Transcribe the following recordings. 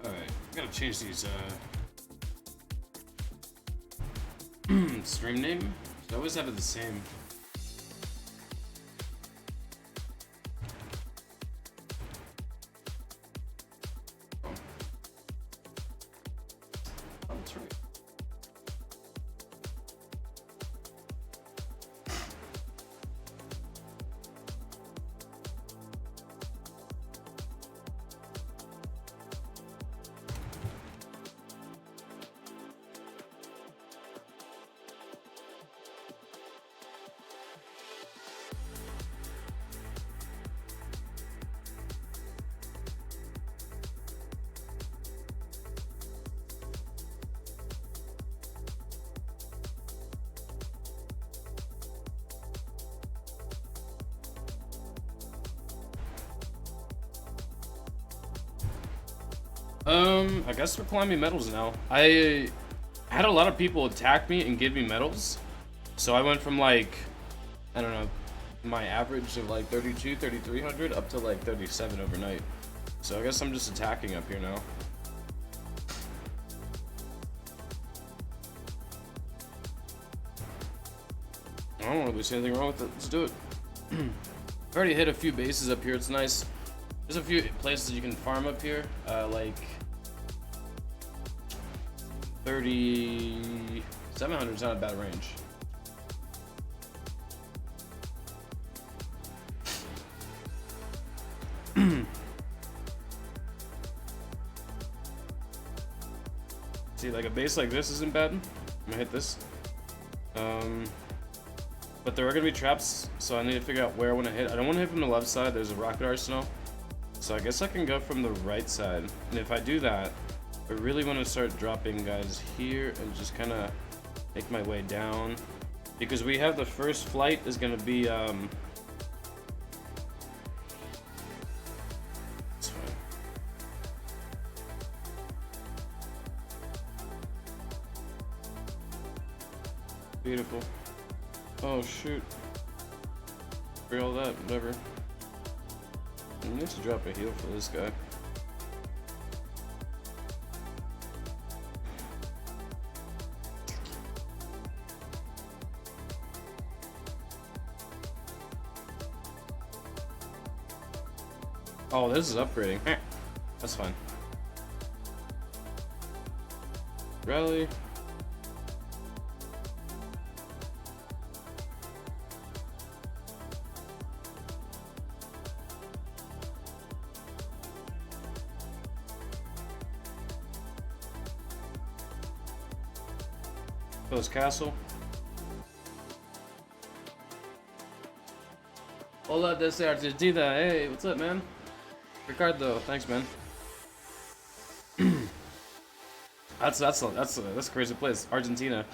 Alright, gotta change these, stream name. I always have it the same. Oh, that's right. I guess we're climbing medals now. I had a lot of people attack me and give me medals. So I went from like, I don't know, my average of like 32, 3,300 up to like 37 overnight. So I guess I'm just attacking up here now. I don't really see anything wrong with it. Let's do it. I've already hit a few bases up here. It's nice. There's a few places you can farm up here, like 3,700 is not a bad range. See, like a base like this isn't bad. I'm gonna hit this. But there are gonna be traps, so I need to figure out where I want to hit. I don't want to hit from the left side. There's a rocket arsenal. So I guess I can go from the right side. And if I do that, I really want to start dropping guys here and just kind of make my way down. Because we have the first flight is going to be, this way. Beautiful. Oh shoot. For all that, whatever. I need to drop a heal for this guy. Oh, this is upgrading. That's fine. Rally. Close castle. Hola desde Argentina. Hey, what's up, man? Ricardo, thanks, man. That's a crazy place, Argentina.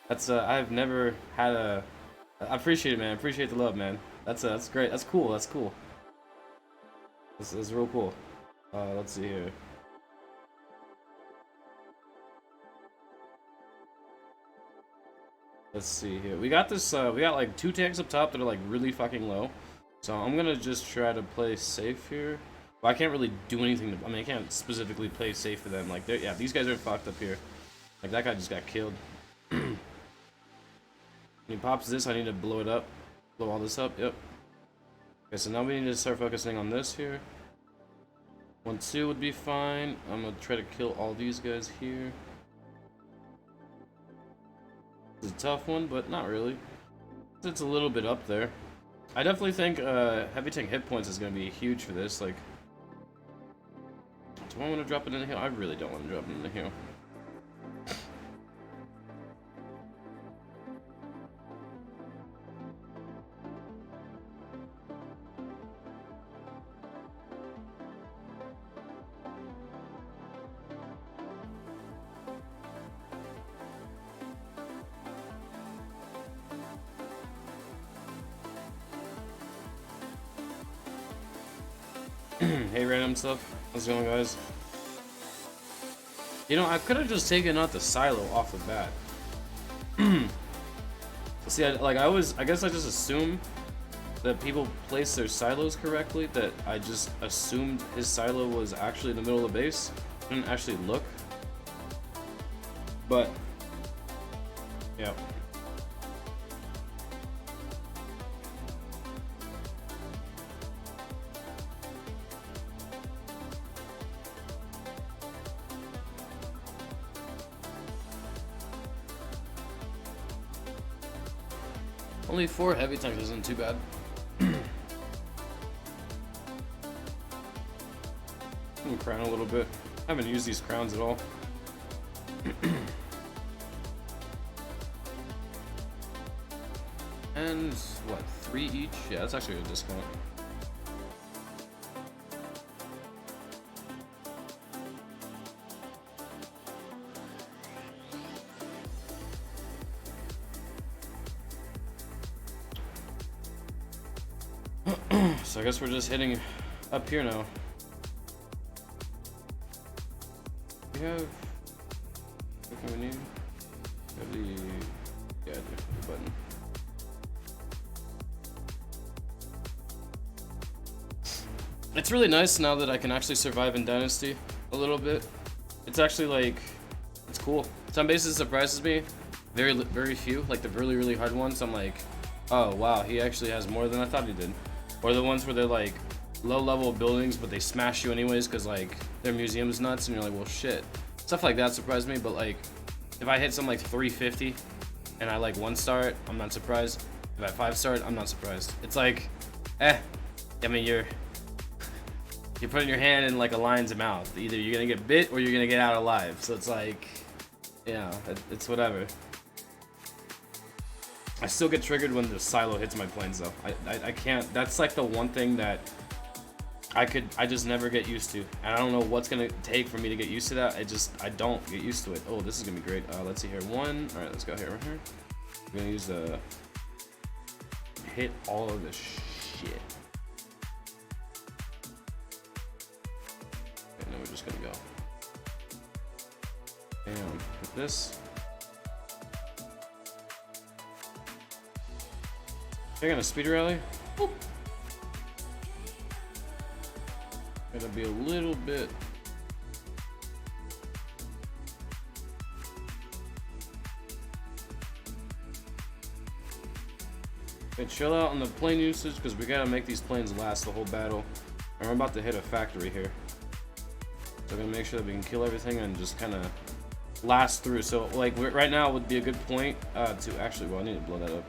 That's I've never had a. I appreciate it, man. I appreciate the love, man. That's great. That's cool. That's cool. This is real cool. Let's see here. Let's see here. We got this. We got like 2 tanks up top that are like really fucking low. So I'm gonna just try to play safe here. Well, I can't really do anything. I mean, I can't specifically play safe for them. Like, yeah, these guys are fucked up here. Like that guy just got killed. When he pops this, I need to blow it up. Blow all this up. Yep. Okay, so now we need to start focusing on this here. 1-2 would be fine. I'm gonna try to kill all these guys here. It's a tough one, but not really. It's a little bit up there. I definitely think heavy tank hit points is going to be huge for this. Like, do I want to drop it in the hill? I really don't want to drop it in the hill. Hey, random stuff. How's it going, guys? You know, I could have just taken out the silo off the bat. See, I guess I just assume that people place their silos correctly. That I just assumed his silo was actually in the middle of the base. Didn't actually look, but yeah. Only 4 heavy tanks isn't too bad. I'm gonna crown a little bit. I haven't used these crowns at all. And what, 3 each? Yeah, that's actually a discount. So I guess we're just hitting up here now. We have everything we need. We have the, yeah, the button. It's really nice now that I can actually survive in Dynasty a little bit. It's actually like, it's cool. Some bases surprises me. Very few, like the really hard ones. I'm like, oh wow, he actually has more than I thought he did. Or the ones where they're like low level buildings, but they smash you anyways because like their museum's nuts, and you're like, well shit. Stuff like that surprised me, but like if I hit something like 350 and I like 1-star it, I'm not surprised. If I 5-star it, I'm not surprised. It's like, I mean, you're putting your hand in like a lion's mouth. Either you're gonna get bit or you're gonna get out alive. So it's like, yeah, it's whatever. I still get triggered when the silo hits my planes though. I can't, that's like the one thing that I just never get used to. And I don't know what's gonna take for me to get used to that. I don't get used to it. Oh, this is gonna be great. Let's see here. All right, let's go here, right here. We're gonna use the, hit all of this shit. And then we're just gonna go. Bam, with this. They're gonna speed rally. Boop. Gotta be a little bit. Okay, chill out on the plane usage because we gotta make these planes last the whole battle. And we're about to hit a factory here. So we're gonna make sure that we can kill everything and just kind of last through. So like right now would be a good point to actually, well, I need to blow that up.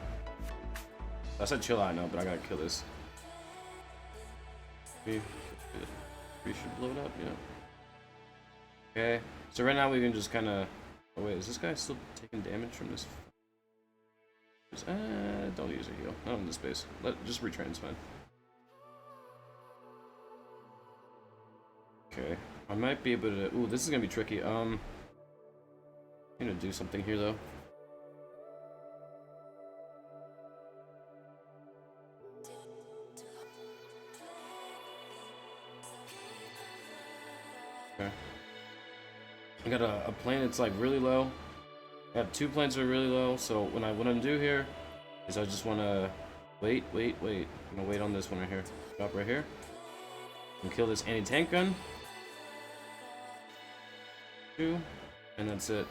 I said chill out now, but I gotta kill this. We should blow it up, yeah. Okay, so right now we can just kind of. Oh wait, is this guy still taking damage from this? Don't use a heal. Not in this space. Just retrain's fine. Okay, I might be able to. Ooh, this is gonna be tricky. I'm gonna do something here though. Okay. I got a plane that's like really low. I have 2 planes that are really low, so what I'm gonna do here is I just wanna wait. I'm gonna wait on this one right here. Stop right here. And kill this anti-tank gun. 2, and that's it.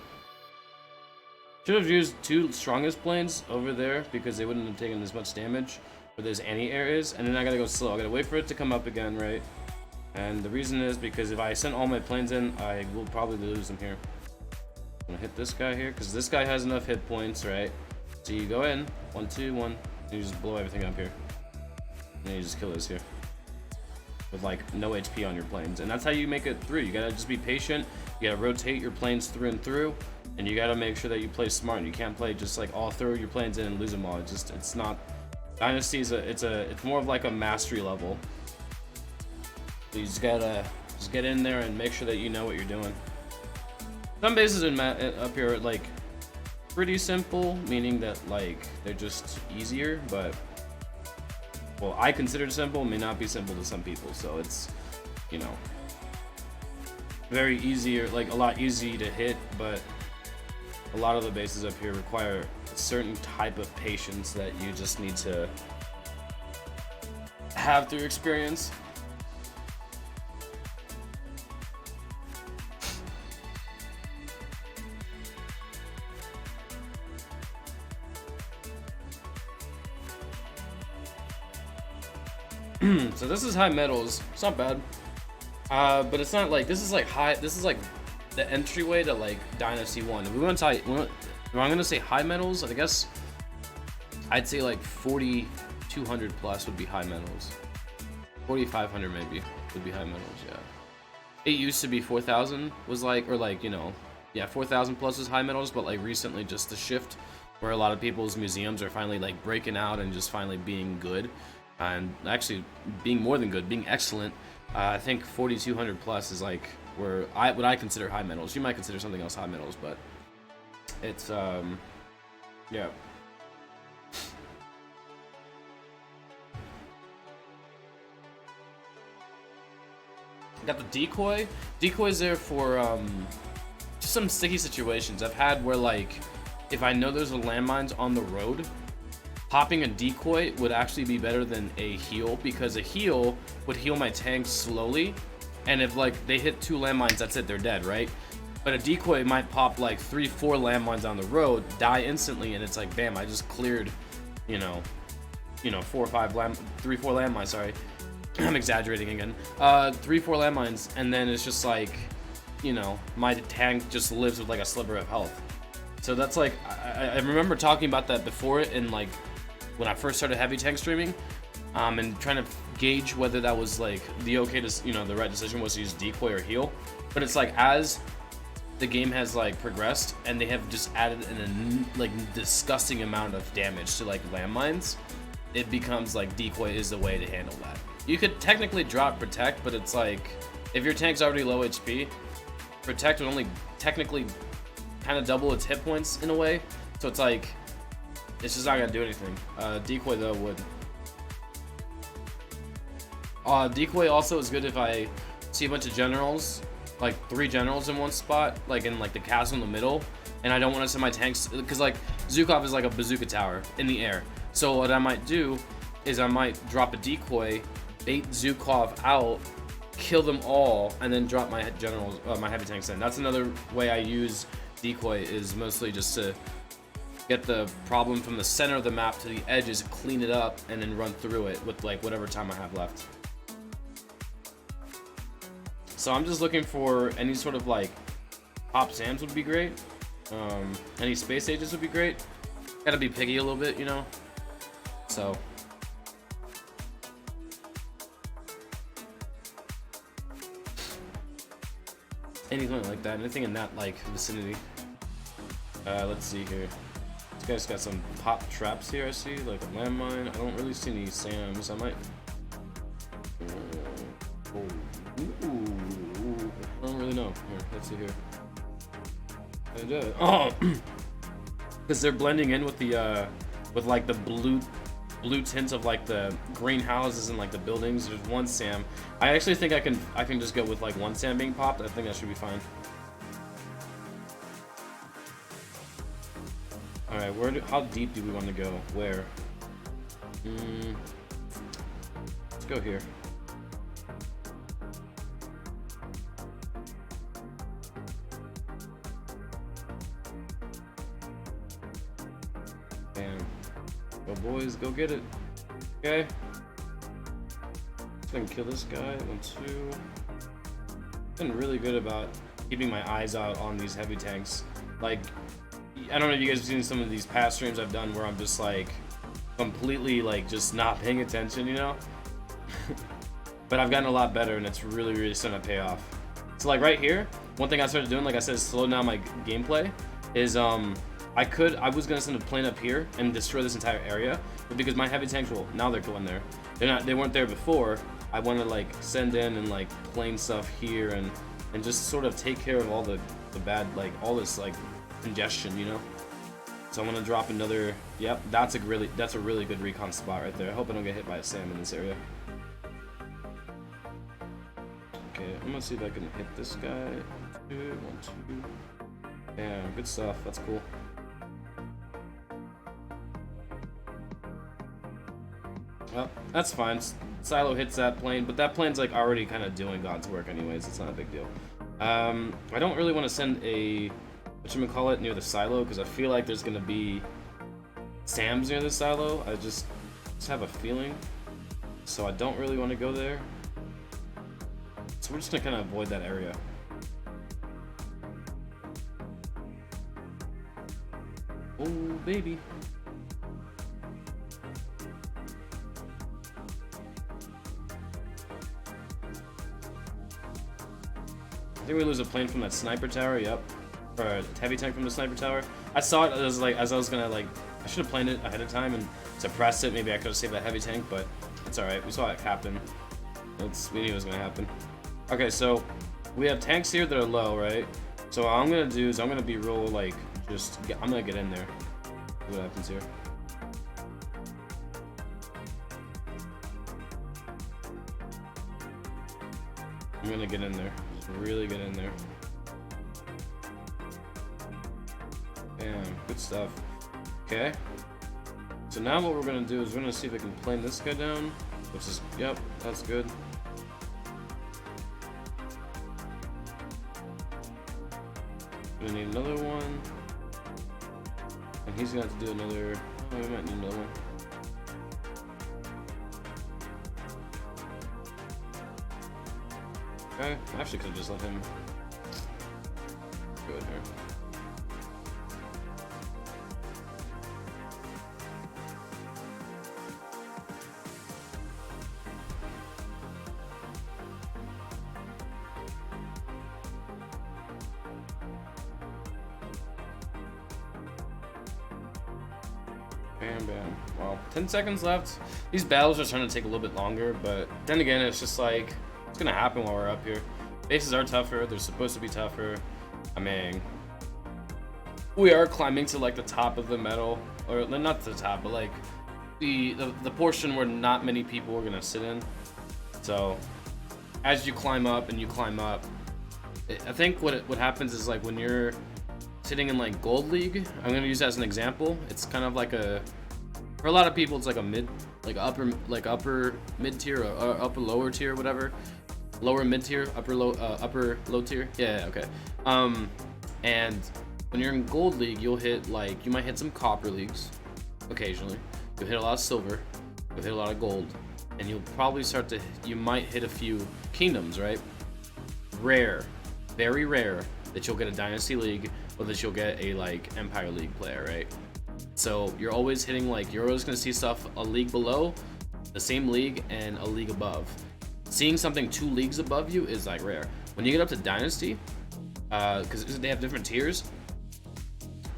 Should have used 2 strongest planes over there because they wouldn't have taken as much damage for those anti-areas, and then I gotta go slow. I gotta wait for it to come up again, right? And the reason is because if I send all my planes in, I will probably lose them here. I'm gonna hit this guy here because this guy has enough hit points, right? So you go in, 1, 2, 1, and you just blow everything up here. And then you just kill this here. With like no HP on your planes. And that's how you make it through. You gotta just be patient. You gotta rotate your planes through and through. And you gotta make sure that you play smart. You can't play just like all throw your planes in and lose them all. It's not. Dynasty is it's more of like a mastery level. So you just gotta get in there and make sure that you know what you're doing. Some bases up here are like pretty simple, meaning that like they're just easier, but well, I consider it simple, may not be simple to some people, so it's, you know, very easier, like a lot easy to hit, but a lot of the bases up here require a certain type of patience that you just need to have through experience. So this is high metals. It's not bad. But it's not like, this is like high, this is like the entryway to like Dynasty 1. If we want to, if I'm gonna say high metals, I guess I'd say like 4,200 plus would be high metals. 4,500 maybe would be high metals, yeah. It used to be 4,000 was like, or like, you know, yeah, 4,000 plus is high metals, but like recently just the shift where a lot of people's museums are finally like breaking out and just finally being good, and actually being more than good, being excellent. I think 4,200 plus is like where what I consider high metals. You might consider something else high metals, but it's yeah. Got the decoy. Decoy's there for just some sticky situations. I've had where like if I know there's a landmines on the road, popping a decoy would actually be better than a heal, because a heal would heal my tanks slowly, and if like they hit 2 landmines, that's it, they're dead, right? But a decoy might pop like 3-4 landmines on the road, die instantly, and it's like bam, I just cleared, you know 4 or 5 3-4 landmines, sorry. I'm exaggerating again. 3-4 landmines, and then it's just like, you know, my tank just lives with like a sliver of health. So that's like, I remember talking about that before in like when I first started heavy tank streaming, and trying to gauge whether that was like the the right decision was to use decoy or heal. But it's like as the game has like progressed and they have just added a like disgusting amount of damage to like landmines, it becomes like decoy is the way to handle that. You could technically drop protect, but it's like if your tank's already low HP, protect would only technically kind of double its hit points in a way. So it's like it's just not gonna do anything. Decoy though would. Decoy also is good if I see a bunch of generals, like 3 generals in one spot, like in like the castle in the middle, and I don't want to send my tanks, because like Zukov is like a bazooka tower in the air. So what I might do is I might drop a decoy, bait Zukov out, kill them all, and then drop my generals, my heavy tanks in. That's another way I use decoy, is mostly just to get the problem from the center of the map to the edges, clean it up, and then run through it with like whatever time I have left. So I'm just looking for any sort of like pop Sams would be great. Any space ages would be great. Gotta be picky a little bit, you know. So anything like that, anything in that like vicinity. Let's see here. This guy's got some pop traps here, I see, like a landmine. I don't really see any Sams. I might. I don't really know. Here, let's see here. Oh, because they're blending in with the with like the blue tints of like the greenhouses and like the buildings. There's 1 Sam. I actually think I can just go with like 1 Sam being popped. I think that should be fine. All right, how deep do we want to go? Where? Let's go here. Damn. Go boys, go get it. Okay. Let's go and kill this guy. 1, 2. Been really good about keeping my eyes out on these heavy tanks. Like, I don't know if you guys have seen some of these past streams I've done where I'm just like completely like just not paying attention, you know? But I've gotten a lot better, and it's really starting to pay off. So like right here, one thing I started doing, like I said, slow down my gameplay, is I was gonna send a plane up here and destroy this entire area, but because my heavy tanks, well, now they're going there. They weren't there before. I want to like send in and like plane stuff here and just sort of take care of all the bad, like all this like congestion, you know. So I'm gonna drop another. Yep, that's a really good recon spot right there. I hope I don't get hit by a Sam in this area. Okay, I'm gonna see if I can hit this guy. 1, 2. Damn, good stuff. That's cool. Well, that's fine. Silo hits that plane, but that plane's like already kind of doing God's work anyways. It's not a big deal. I don't really want to send a whatchamacallit near the silo, because I feel like there's gonna be Sams near the silo. I just have a feeling. so I don't really want to go there. So we're just gonna kind of avoid that area. Oh, baby. I think we lose a plane from that sniper tower, yep. Or a heavy tank from the sniper tower. I saw it as like, as I was gonna like, I should have planned it ahead of time and suppressed it. Maybe I could have saved that heavy tank, but it's alright. We saw it happen. We knew it was gonna happen. Okay, so we have tanks here that are low, right? So what I'm gonna do is I'm gonna be real like, I'm gonna get in there. See what happens here. I'm gonna get in there. Just really get in there. Damn, good stuff. Okay. So now what we're gonna do is we're gonna see if we can plane this guy down, which is, yep, that's good. Gonna need another one. And he's gonna have to do another, oh, we might need another one. Okay, I actually could have just let him go in here. Bam, bam. Well, 10 seconds left. These battles are starting to take a little bit longer, but then again, it's just like, it's gonna happen while we're up here. Bases are tougher. They're supposed to be tougher. I mean, we are climbing to like the top of the metal, or not to the top, but like the portion where not many people are gonna sit in. So as you climb up and you climb up, I think what happens is like when you're sitting in like Gold League, I'm gonna use that as an example. It's kind of like for a lot of people, it's like a upper mid tier or upper lower tier, whatever. Lower mid tier, upper low tier. Yeah, okay. And when you're in Gold League, you might hit some Copper Leagues occasionally. You'll hit a lot of Silver. You'll hit a lot of Gold, and you'll probably you might hit a few Kingdoms, right? Rare, very rare that you'll get a Dynasty League or that you'll get a like Empire League player, right? So you're always hitting you're always gonna see stuff a league below, the same league, and a league above. Seeing something 2 leagues above you is like rare. When you get up to Dynasty, because they have different tiers,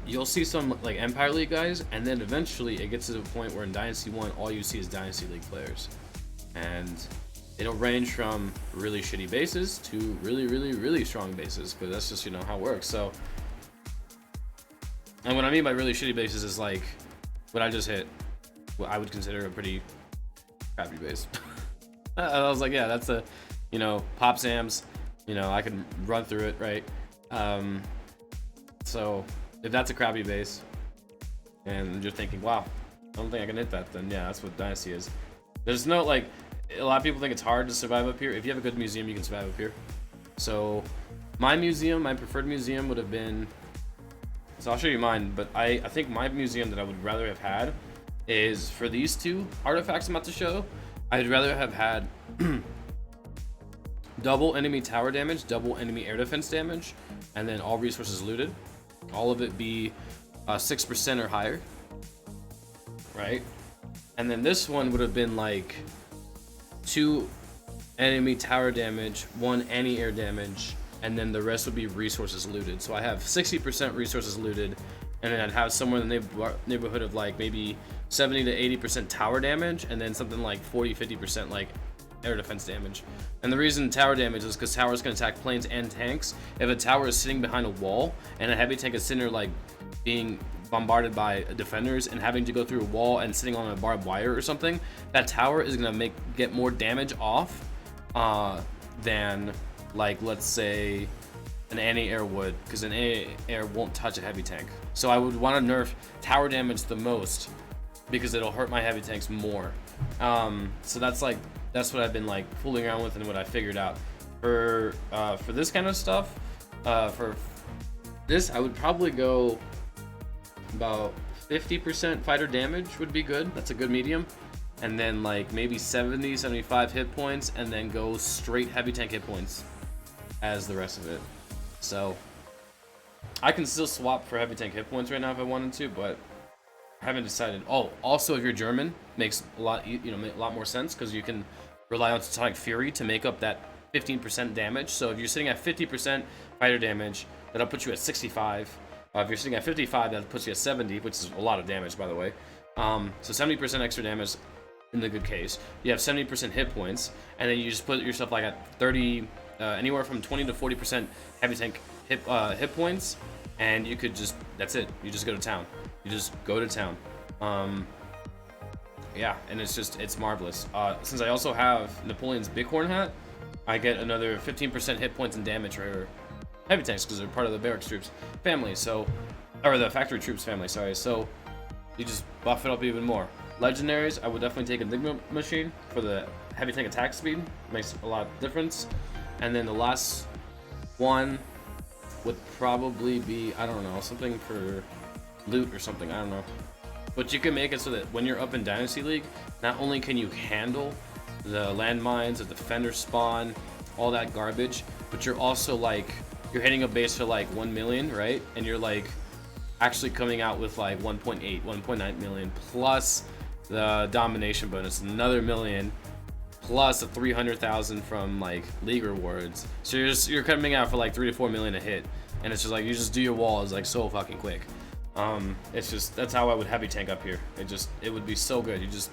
you'll see some like Empire League guys, and then eventually it gets to the point where in Dynasty 1, all you see is Dynasty League players. And it'll range from really shitty bases to really, really, really strong bases, because that's just, how it works. So, and what I mean by really shitty bases is like what I just hit, what I would consider a pretty crappy base. I was like, yeah, that's a, Pop Sam's, I can run through it, right? So if that's a crappy base and you're thinking, wow, I don't think I can hit that, then yeah, that's what Dynasty is. There's no, a lot of people think it's hard to survive up here. If you have a good museum, you can survive up here. So my preferred museum would have been, so I'll show you mine, but I think my museum that I would rather have had is for these 2 artifacts I'm about to show. I'd rather have had double enemy tower damage, double enemy air defense damage, and then all resources looted. All of it be 6% or higher, right? And then this one would have been like 2 enemy tower damage, 1 anti-air damage, and then the rest would be resources looted. So I have 60% resources looted, and then I'd have somewhere in the neighborhood of like maybe 70 to 80% tower damage, and then something like 40-50% like air defense damage. And the reason tower damage is because towers can attack planes and tanks. If a tower is sitting behind a wall and a heavy tank is sitting there like being bombarded by defenders and having to go through a wall and sitting on a barbed wire or something, that tower is gonna get more damage off than like, let's say, an anti-air would, because an anti-air won't touch a heavy tank. So I would want to nerf tower damage the most because it'll hurt my heavy tanks more. So that's what I've been like fooling around with and what I figured out. For this kind of stuff, for this I would probably go about 50% fighter damage would be good. That's a good medium. and then like maybe 70, 75 hit points, and then go straight heavy tank hit points as the rest of it. So I can still swap for heavy tank hit points right now if I wanted to, but I haven't decided. Oh, also if you're German, makes a lot, a lot more sense, because you can rely on Teutonic Fury to make up that 15% damage. So if you're sitting at 50% fighter damage, that'll put you at 65. If you're sitting at 55, that puts you at 70, which is a lot of damage, by the way. So 70% extra damage in the good case. You have 70% hit points, and then you just put yourself like at 30, anywhere from 20 to 40% heavy tank hit points, and you could just, that's it. You just go to town. You just go to town. Yeah, and it's marvelous. Since I also have Napoleon's Bighorn hat, I get another 15% hit points and damage for heavy tanks because they're part of the barracks troops family. So, or the factory troops family. Sorry. So you just buff it up even more. Legendaries, I would definitely take Enigma Machine for the heavy tank attack speed. Makes a lot of difference. And then the last one would probably be, I don't know, something for loot or something. I don't know. But you can make it so that when you're up in Dynasty League, not only can you handle the landmines, the defender spawn, all that garbage, but you're also like, you're hitting a base for like 1 million, right? And you're like actually coming out with like 1.8, 1.9 million plus the domination bonus, another million, plus a 300,000 from like league rewards. So you're coming out for like 3 to 4 million a hit, and it's just like you just do your walls like so fucking quick. It's just, that's how I would heavy tank up here. It would be so good. You just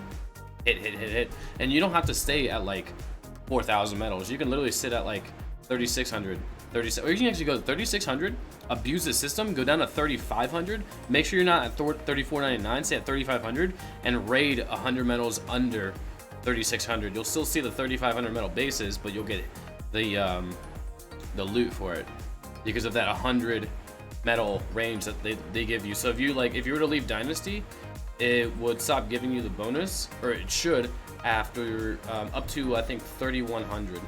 hit, and you don't have to stay at like 4,000 medals. You can literally sit at like 3,600, 37, or you can actually go to 3,600, abuse the system, go down to 3,500, make sure you're not at 3,499, stay at 3,500, and raid 100 medals under 3,600. You'll still see the 3,500 medal bases, but you'll get the loot for it because of that 100 medal range that they give you. So if you were to leave Dynasty, it would stop giving you the bonus, or it should, after up to I think 3,100.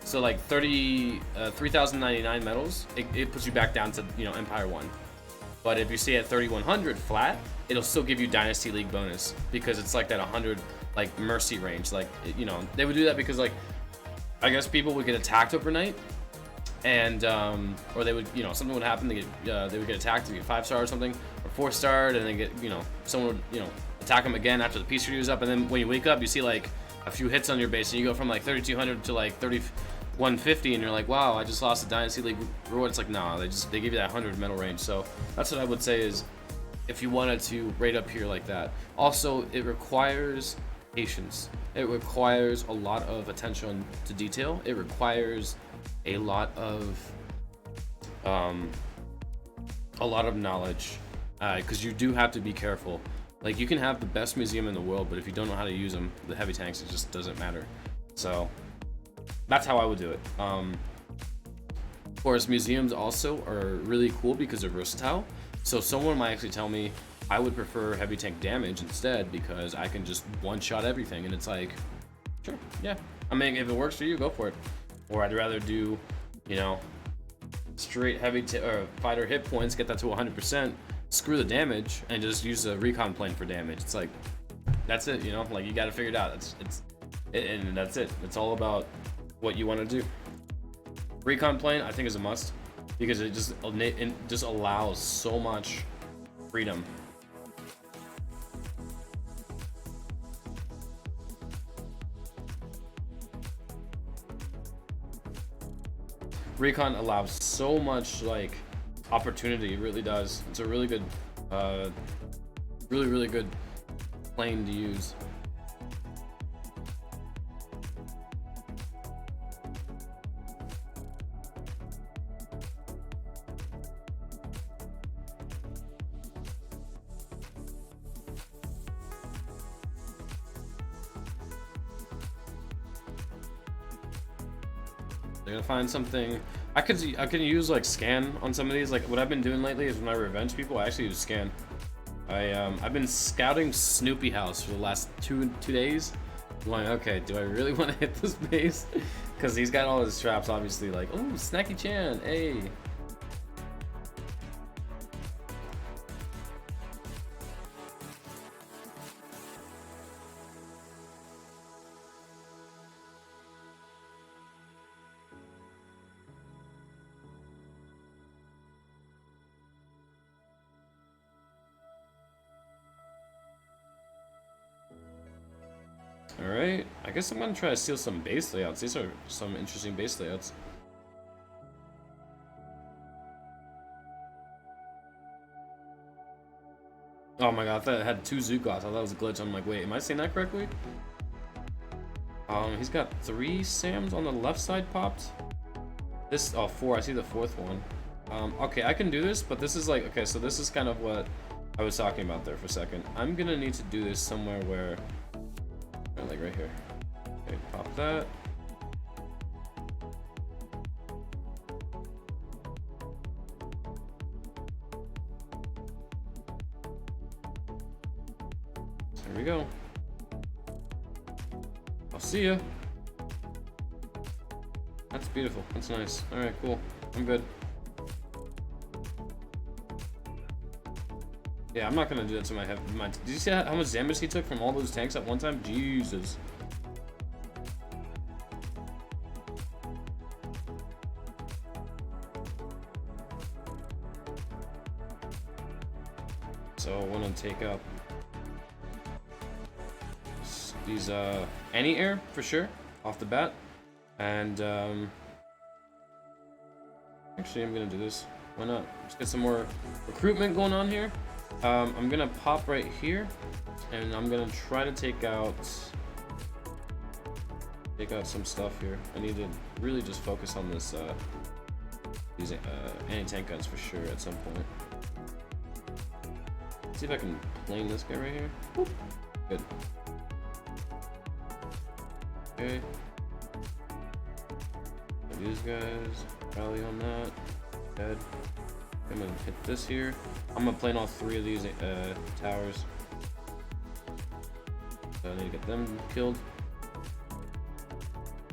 So like 3,099 medals, it puts you back down to Empire 1. But if you stay at 3,100 flat, it'll still give you Dynasty League bonus because it's like that 100 like mercy range. Like they would do that because like I guess people would get attacked overnight, and or they would something would happen. They would get attacked, they get 5-star or something, or 4-starred, and then get someone would attack them again after the peace treaty is up, and then when you wake up, you see like a few hits on your base, and you go from like 3,200 to like 3,150, and you're like, wow, I just lost the Dynasty League reward. It's like, nah, they give you that 100 medal range. So that's what I would say is if you wanted to rate up here like that. Also, it requires patience. It requires a lot of attention to detail. It requires a lot of knowledge, because you do have to be careful. Like, you can have the best museum in the world, but if you don't know how to use them, the heavy tanks, it just doesn't matter. So that's how I would do it. Of course, museums also are really cool because they're versatile. So someone might actually tell me I would prefer heavy tank damage instead because I can just one-shot everything, and it's like, sure, yeah. I mean, if it works for you, go for it. Or I'd rather do, straight heavy fighter hit points, get that to 100%, screw the damage, and just use the recon plane for damage. It's like, that's it, like you got to figure it out. And that's it. It's all about what you want to do. Recon plane, I think, is a must because it just allows so much freedom. Recon allows so much like opportunity. It really does. It's a really good, really good plane to use. I gotta find something. I can use like scan on some of these. Like what I've been doing lately is when I revenge people, I actually use scan. I've been scouting Snoopy House for the last two days. I'm like, okay, do I really want to hit this base? Because he's got all his traps, obviously. Like, oh, Snacky Chan, hey. Alright, I guess I'm gonna try to steal some base layouts. These are some interesting base layouts. Oh my god, I thought it had 2 Zukots. I thought that was a glitch. I'm like, wait, am I saying that correctly? He's got 3 Sams on the left side popped. This, oh, 4, I see the 4th one. Okay, I can do this, but this is like, okay, so this is kind of what I was talking about there for a second. I'm gonna need to do this somewhere where, like right here. Okay, pop that. There we go. I'll see ya. That's beautiful. That's nice. Alright, cool. I'm good. Yeah, I'm not gonna do that to my head. Did you see how much damage he took from all those tanks at one time? Jesus. So I want to take up these anti-air for sure off the bat, and actually I'm gonna do this. Why not? Let's get some more recruitment going on here. I'm gonna pop right here, and I'm gonna try to take out some stuff here. I need to really just focus on this these anti-tank guns for sure at some point. Let's see if I can plane this guy right here. Whoop. Good. Okay. These guys rally on that. Dead. I'm gonna hit this here. I'm gonna plane all 3 of these towers. So I need to get them killed.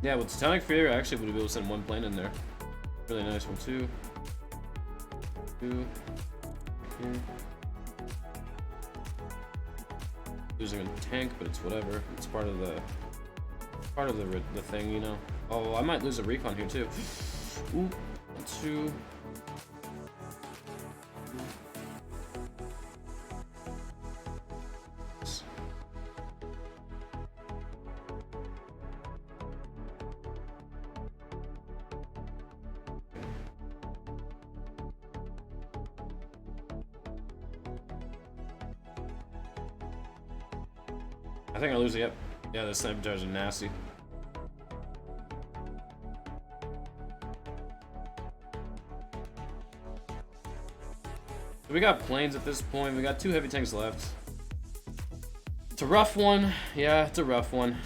Yeah, with Titanic Fear, I actually would be able to send 1 plane in there. Really nice one too. 2. Here. Losing a tank, but it's whatever. It's part of the thing, you know. Oh, I might lose a recon here too. Ooh, 2. I think I lose it, yep. Yeah, the saboteurs are nasty. So we got planes at this point. We got 2 heavy tanks left. It's a rough one. Yeah, it's a rough one.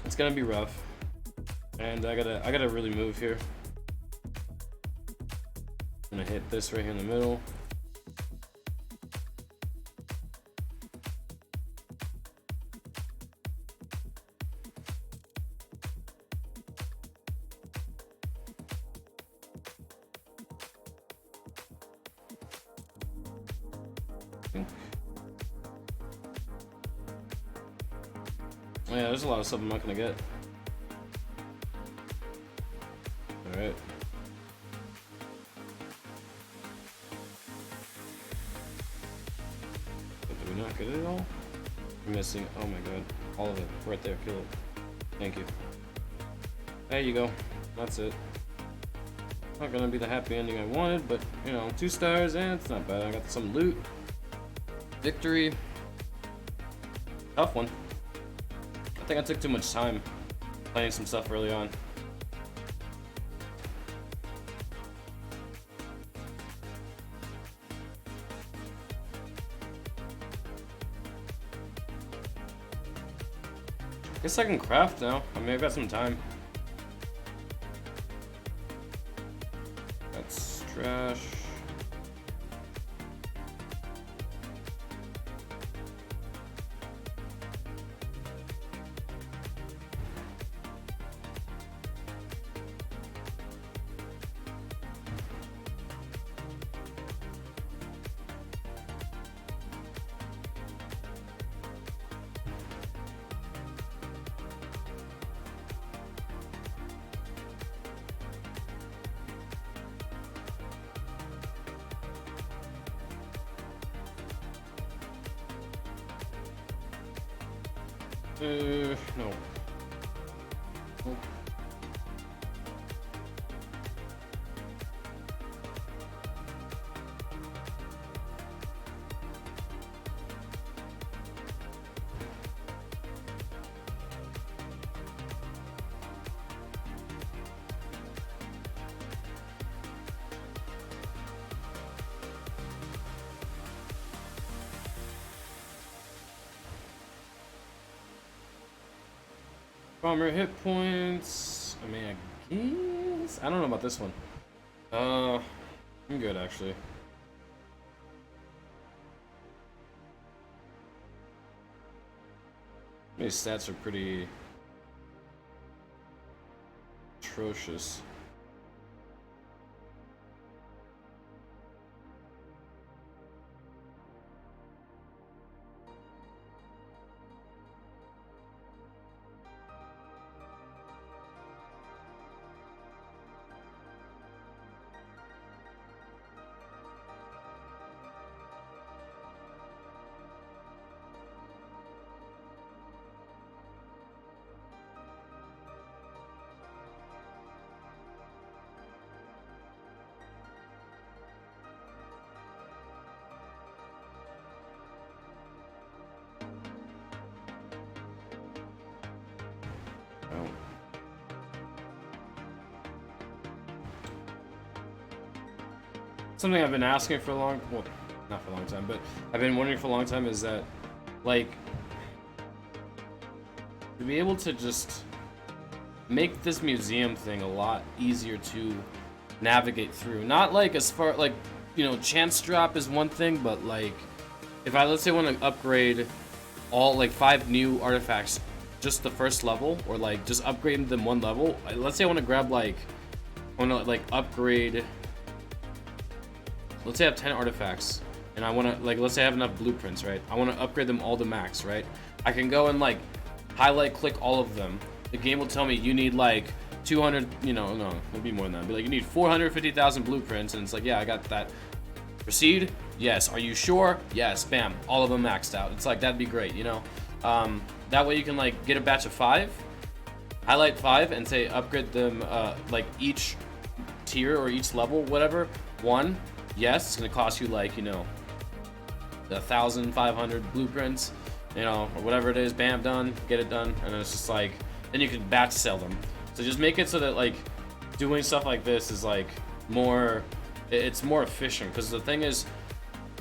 It's gonna be rough. And I gotta really move here. I'm gonna hit this right here in the middle. Yeah, there's a lot of stuff I'm not gonna get. Alright. But do we not get it all? I'm missing, oh my god. All of it. Right there, kill it. Thank you. There you go. That's it. Not gonna be the happy ending I wanted, but you know, 2 stars and it's not bad. I got some loot. Victory. Tough one. I think I took too much time playing some stuff early on. Guess I can craft now. I mean, I've got some time. That's trash. No. Nope. Bomber hit points. I mean, I guess. I don't know about this one. I'm good actually. These stats are pretty atrocious. Something I've been asking for a long, well, not for a long time, but I've been wondering for a long time is that, like, to be able to just make this museum thing a lot easier to navigate through. Not like as far, like, you know, chance drop is one thing, but like, if I, let's say, want to upgrade all, like, 5 new artifacts just the first level, or like just upgrade them 1 level, let's say I want to grab, like, I want to, like, upgrade, let's say I have 10 artifacts, and I want to, like, let's say I have enough blueprints, right? I want to upgrade them all to max, right? I can go and, like, highlight click all of them. The game will tell me you need, like, 200, you know, no, it'll be more than that. It'll be like, you need 450,000 blueprints, and it's like, yeah, I got that. Proceed? Yes. Are you sure? Yes. Bam. All of them maxed out. It's like, that'd be great, you know? That way you can, like, get a batch of 5, highlight 5, and say upgrade them, like, each tier or each level, whatever. 1. Yes, it's gonna cost you, like, you know, 1,500 blueprints, you know, or whatever it is. Bam, done, get it done, and then it's just like, then you can batch sell them. So just make it so that, like, doing stuff like this is, like, more, it's more efficient. Because the thing is,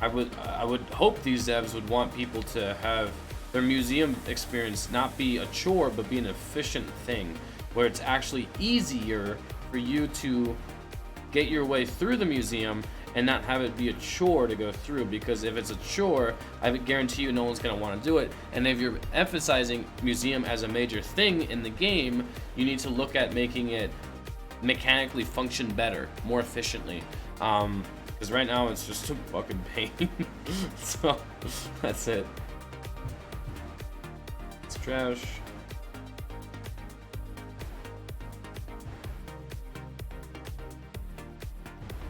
I would hope these devs would want people to have their museum experience not be a chore, but be an efficient thing, where it's actually easier for you to get your way through the museum and not have it be a chore to go through. Because if it's a chore, I would guarantee you no one's going to want to do it. And if you're emphasizing museum as a major thing in the game, you need to look at making it mechanically function better, more efficiently. Because right now it's just a fucking pain. So that's it. It's trash.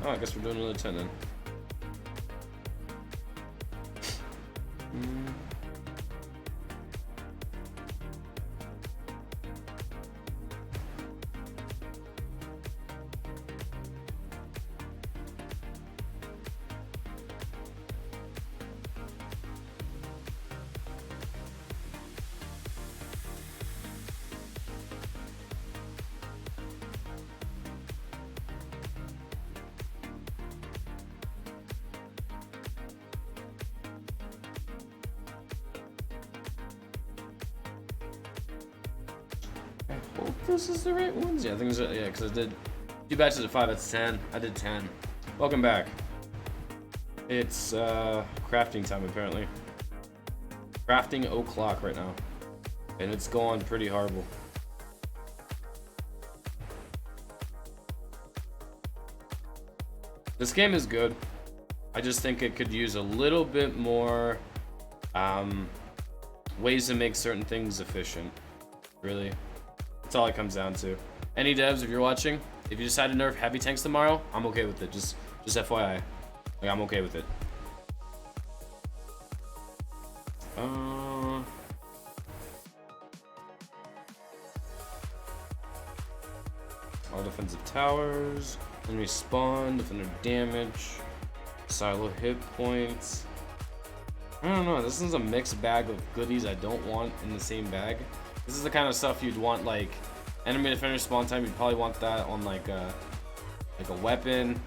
Oh, I guess we're doing another 10 then. I hope this is the right ones. Yeah, I think it's, yeah, because I did 2 batches of 5, that's 10. I did 10. Welcome back. It's crafting time apparently. Crafting o'clock right now. And it's going pretty horrible. This game is good. I just think it could use a little bit more ways to make certain things efficient. Really. That's all it comes down to. Any devs, if you're watching, if you decide to nerf heavy tanks tomorrow, I'm okay with it. Just FYI. Like, I'm okay with it. offensive towers, enemy spawn, defender damage, silo hit points. I don't know, this is a mixed bag of goodies I don't want in the same bag. This is the kind of stuff you'd want, like enemy defender spawn time. You'd probably want that on like a weapon.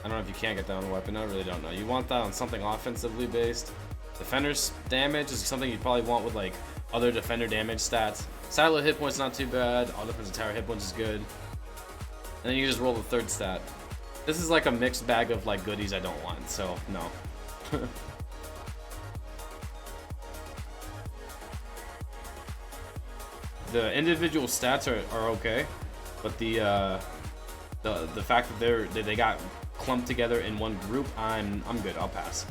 I don't know if you can't get that on a weapon. I really don't know. You want that on something offensively based. Defender's damage is something you'd probably want with like other defender damage stats. Silo hit points not too bad. All defensive tower hit points is good. And then you just roll the third stat. This is like a mixed bag of like goodies I don't want. So no. The individual stats are okay, but the fact that they got clumped together in one group, I'm good. I'll pass.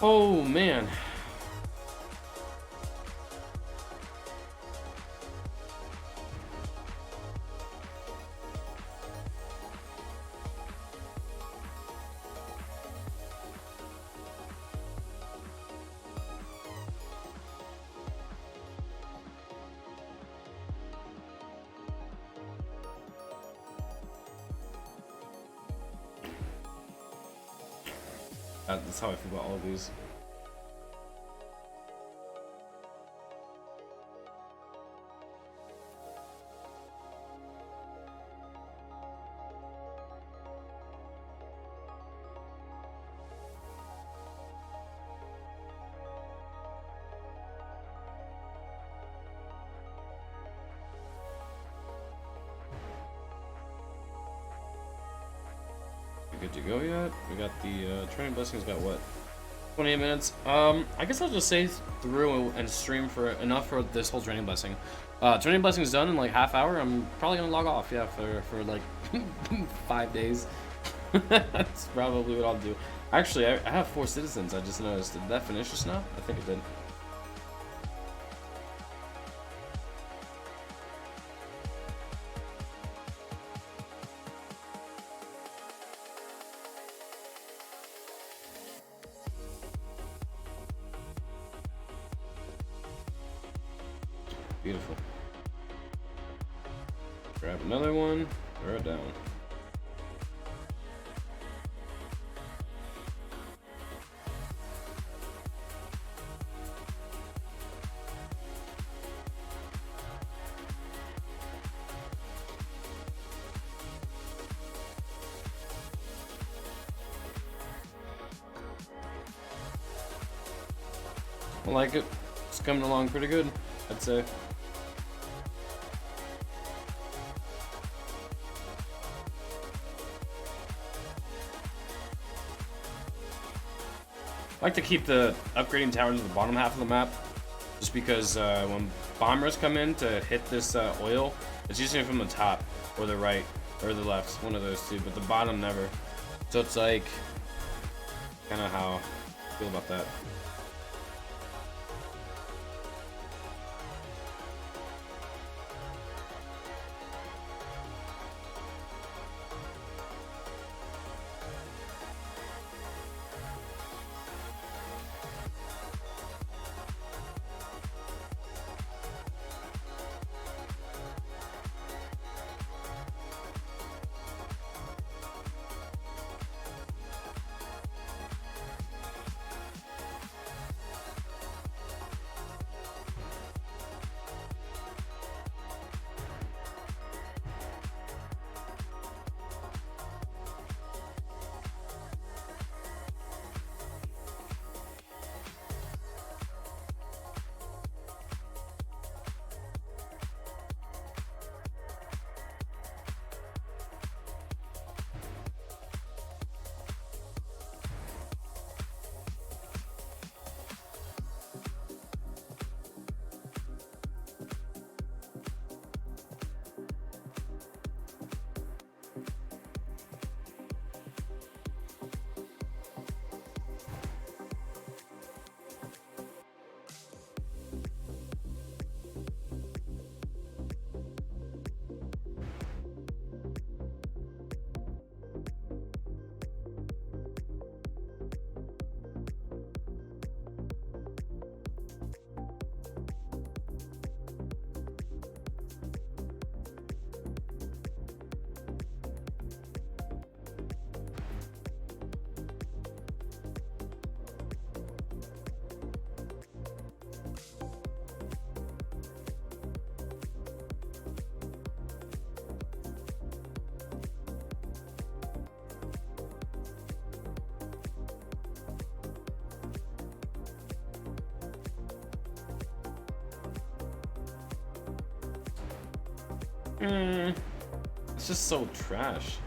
Oh man. That's how I feel about all of these. Good to go yet? We got the training blessings. Got what? 28 minutes. I guess I'll just say through and stream for enough for this whole training blessing. Training blessing's done in like half hour. I'm probably gonna log off. Yeah, for like 5 days. That's probably what I'll do. Actually, I have 4 citizens. I just noticed. Did that finish just now? I think it did. Beautiful. Grab another one, throw it down. I like it. It's coming along pretty good, I'd say. I like to keep the upgrading towers at the bottom half of the map, just because when bombers come in to hit this oil, it's usually from the top, or the right, or the left, one of those two, but the bottom never. So it's like, kind of how I feel about that. It's just so trash.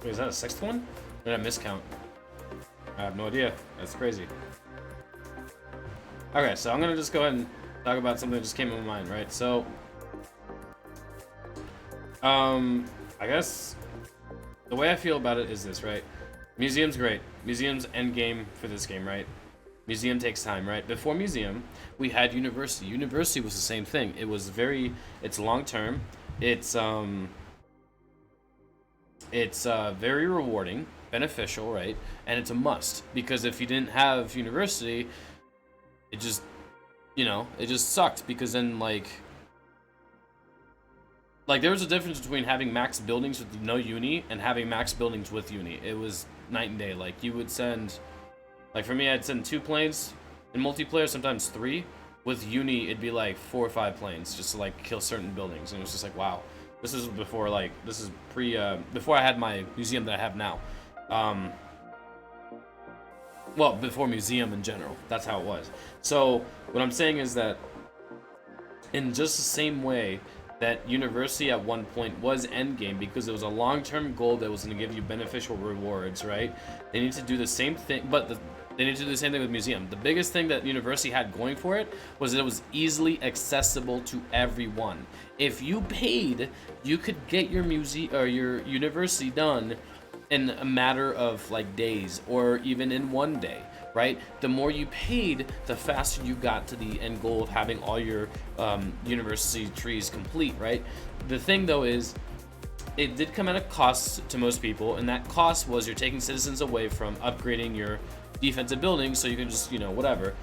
Wait, is that a sixth one? Or did I miscount? I have no idea. That's crazy. Okay, so I'm gonna just go ahead and talk about something that just came to my mind, right? So, I guess the way I feel about it is this, right? Museum's great. Museum's end game for this game, right? Museum takes time, right? Before Museum, we had University. University was the same thing. It was it's long term. It's very rewarding, beneficial, right? And it's a must, because if you didn't have University, it just, it just sucked, because then like there was a difference between having max buildings with no uni and having max buildings with uni. It was night and day. Like, you would send, like for me, I'd send 2 planes in multiplayer, sometimes 3. With uni, it'd be like 4 or 5 planes just to like kill certain buildings, and it was just like, wow. This is before, like, this is before I had my museum that I have now. Well, before Museum in general. That's how it was. So, what I'm saying is that in just the same way that University at one point was endgame, because it was a long-term goal that was going to give you beneficial rewards, right? They need to do the same thing, but they need to do the same thing with Museum. The biggest thing that University had going for it was that it was easily accessible to everyone. If you paid, you could get your museum or your University done in a matter of like days, or even in one day, right? The more you paid, the faster you got to the end goal of having all your University trees complete, right? The thing though is, it did come at a cost to most people, and that cost was you're taking citizens away from upgrading your defensive buildings, so you can just, whatever.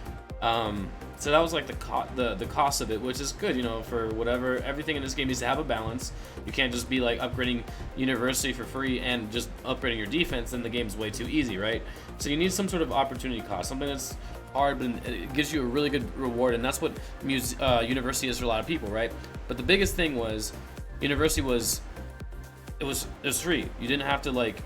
So that was like the cost of it, which is good, for whatever. Everything in this game needs to have a balance. You can't just be like upgrading University for free and just upgrading your defense, then the game's way too easy, right? So you need some sort of opportunity cost, something that's hard, but it gives you a really good reward, and that's what University is for a lot of people, right? But the biggest thing was, University was free. You didn't have to like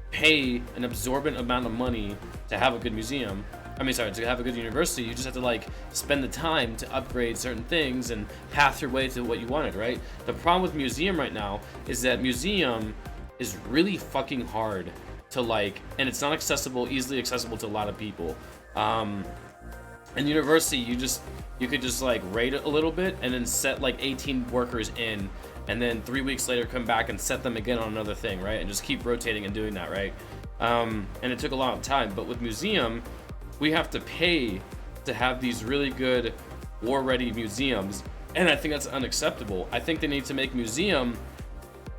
pay an absorbent amount of money to have a good museum. To have a good University. You just have to like spend the time to upgrade certain things and path your way to what you wanted, right? The problem with Museum right now is that Museum is really fucking hard to like, and it's not easily accessible to a lot of people. And University, you could just like raid it a little bit and then set like 18 workers in, and then 3 weeks later come back and set them again on another thing, right? And just keep rotating and doing that, right? And it took a lot of time. But with Museum, we have to pay to have these really good war-ready museums, and I think that's unacceptable. I think they need to make Museum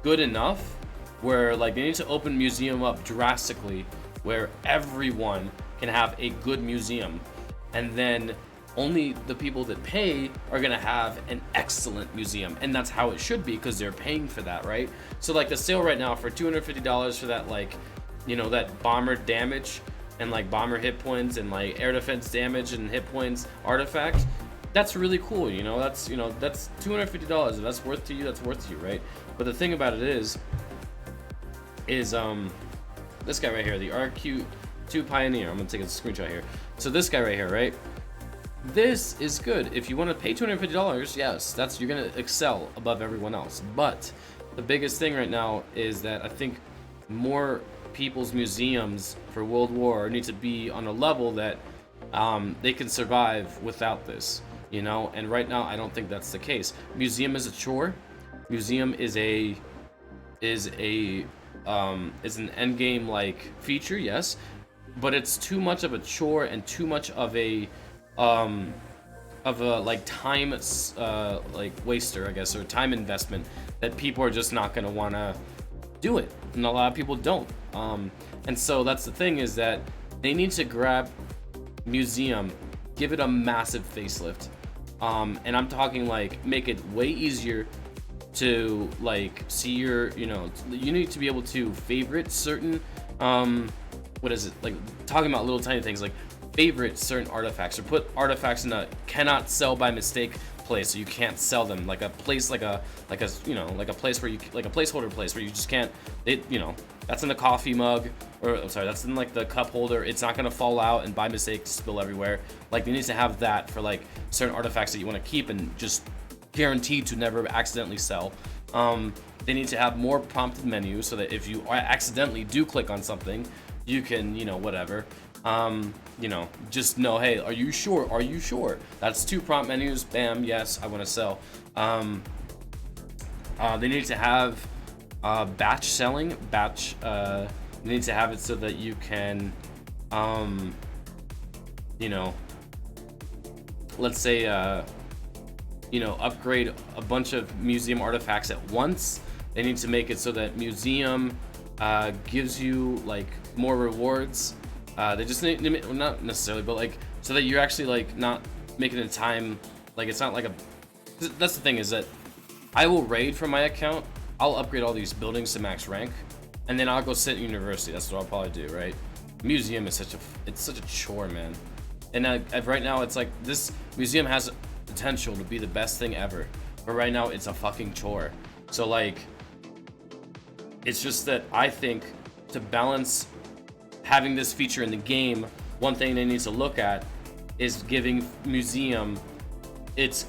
good enough where like they need to open Museum up drastically, where everyone can have a good museum, and then only the people that pay are gonna have an excellent museum, and that's how it should be, because they're paying for that, right? So like the sale right now for $250 for that, like, that bomber damage and like bomber hit points and like air defense damage and hit points artifact, that's really cool. That's $250. If that's worth to you, that's worth to you, right? But the thing about it is this guy right here, the RQ2 Pioneer. I'm gonna take a screenshot here. So this guy right here, right? This is good. If you want to pay $250, yes, you're gonna excel above everyone else. But the biggest thing right now is that I think more people's museums for World War need to be on a level that they can survive without this, and right now I don't think that's the case. Museum is a chore. Museum is an end game like feature, yes, but it's too much of a chore and too much of a like time like waster, I guess, or time investment that people are just not gonna want to do it, and a lot of people don't. And so that's the thing, is that they need to grab Museum, give it a massive facelift, and I'm talking like make it way easier to like see your, you know, you need to be able to favorite certain what is it, like talking about little tiny things like favorite certain artifacts, or put artifacts in a cannot sell by mistake place, so you can't sell them, like a place, like a you know, like a place where you, like a placeholder place where you just can't, it, you know, that's in the coffee mug, or I'm sorry, that's in like the cup holder, it's not gonna fall out and by mistake spill everywhere. Like you need to have that for like certain artifacts that you want to keep and just guaranteed to never accidentally sell. They need to have more prompted menus so that if you accidentally do click on something, you can, you know, whatever, you know, just know, hey, are you sure? Are you sure? That's 2 prompt menus. Bam, yes, I want to sell. They need to have batch selling. Batch. They need to have it so that you can, you know, let's say, you know, upgrade a bunch of museum artifacts at once. They need to make it so that museum gives you like more rewards. They just need, well, not necessarily, but like so that you're actually like not making a time, like it's not like a, that's the thing, is that I will raid from my account, I'll upgrade all these buildings to max rank, and then I'll go sit in university. That's what I'll probably do, right? Museum is it's such a chore, man. And right now it's like, this museum has potential to be the best thing ever, but right now it's a fucking chore. So like, it's just that I think to balance having this feature in the game, one thing they need to look at is giving museum its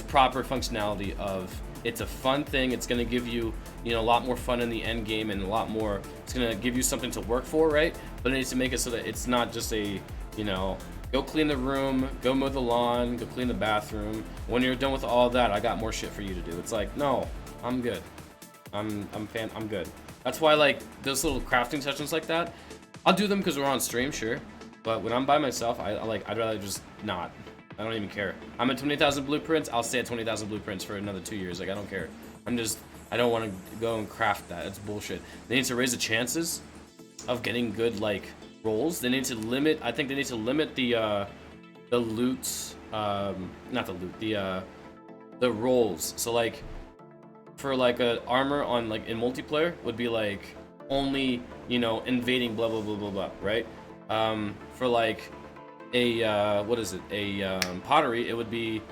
proper functionality of, it's a fun thing, it's going to give you, you know, a lot more fun in the end game, and a lot more, it's going to give you something to work for, right? But it needs to make it so that it's not just a, you know, go clean the room, go mow the lawn, go clean the bathroom. When you're done with all that, I got more shit for you to do. It's like, no, I'm good. I'm good. That's why, like, those little crafting sessions like that, I'll do them because we're on stream, sure. But when I'm by myself, I'd rather just not. I don't even care. I'm at 20,000 blueprints. I'll stay at 20,000 blueprints for another 2 years. Like, I don't care. I don't want to go and craft that. It's bullshit. They need to raise the chances of getting good, like, rolls. They need to limit, I think they need to limit the loot, not the loot, the rolls. So, like, for, like, a armor on, like, in multiplayer would be, like, only, you know, invading blah blah blah blah blah, right? For like a what is it, a pottery, it would be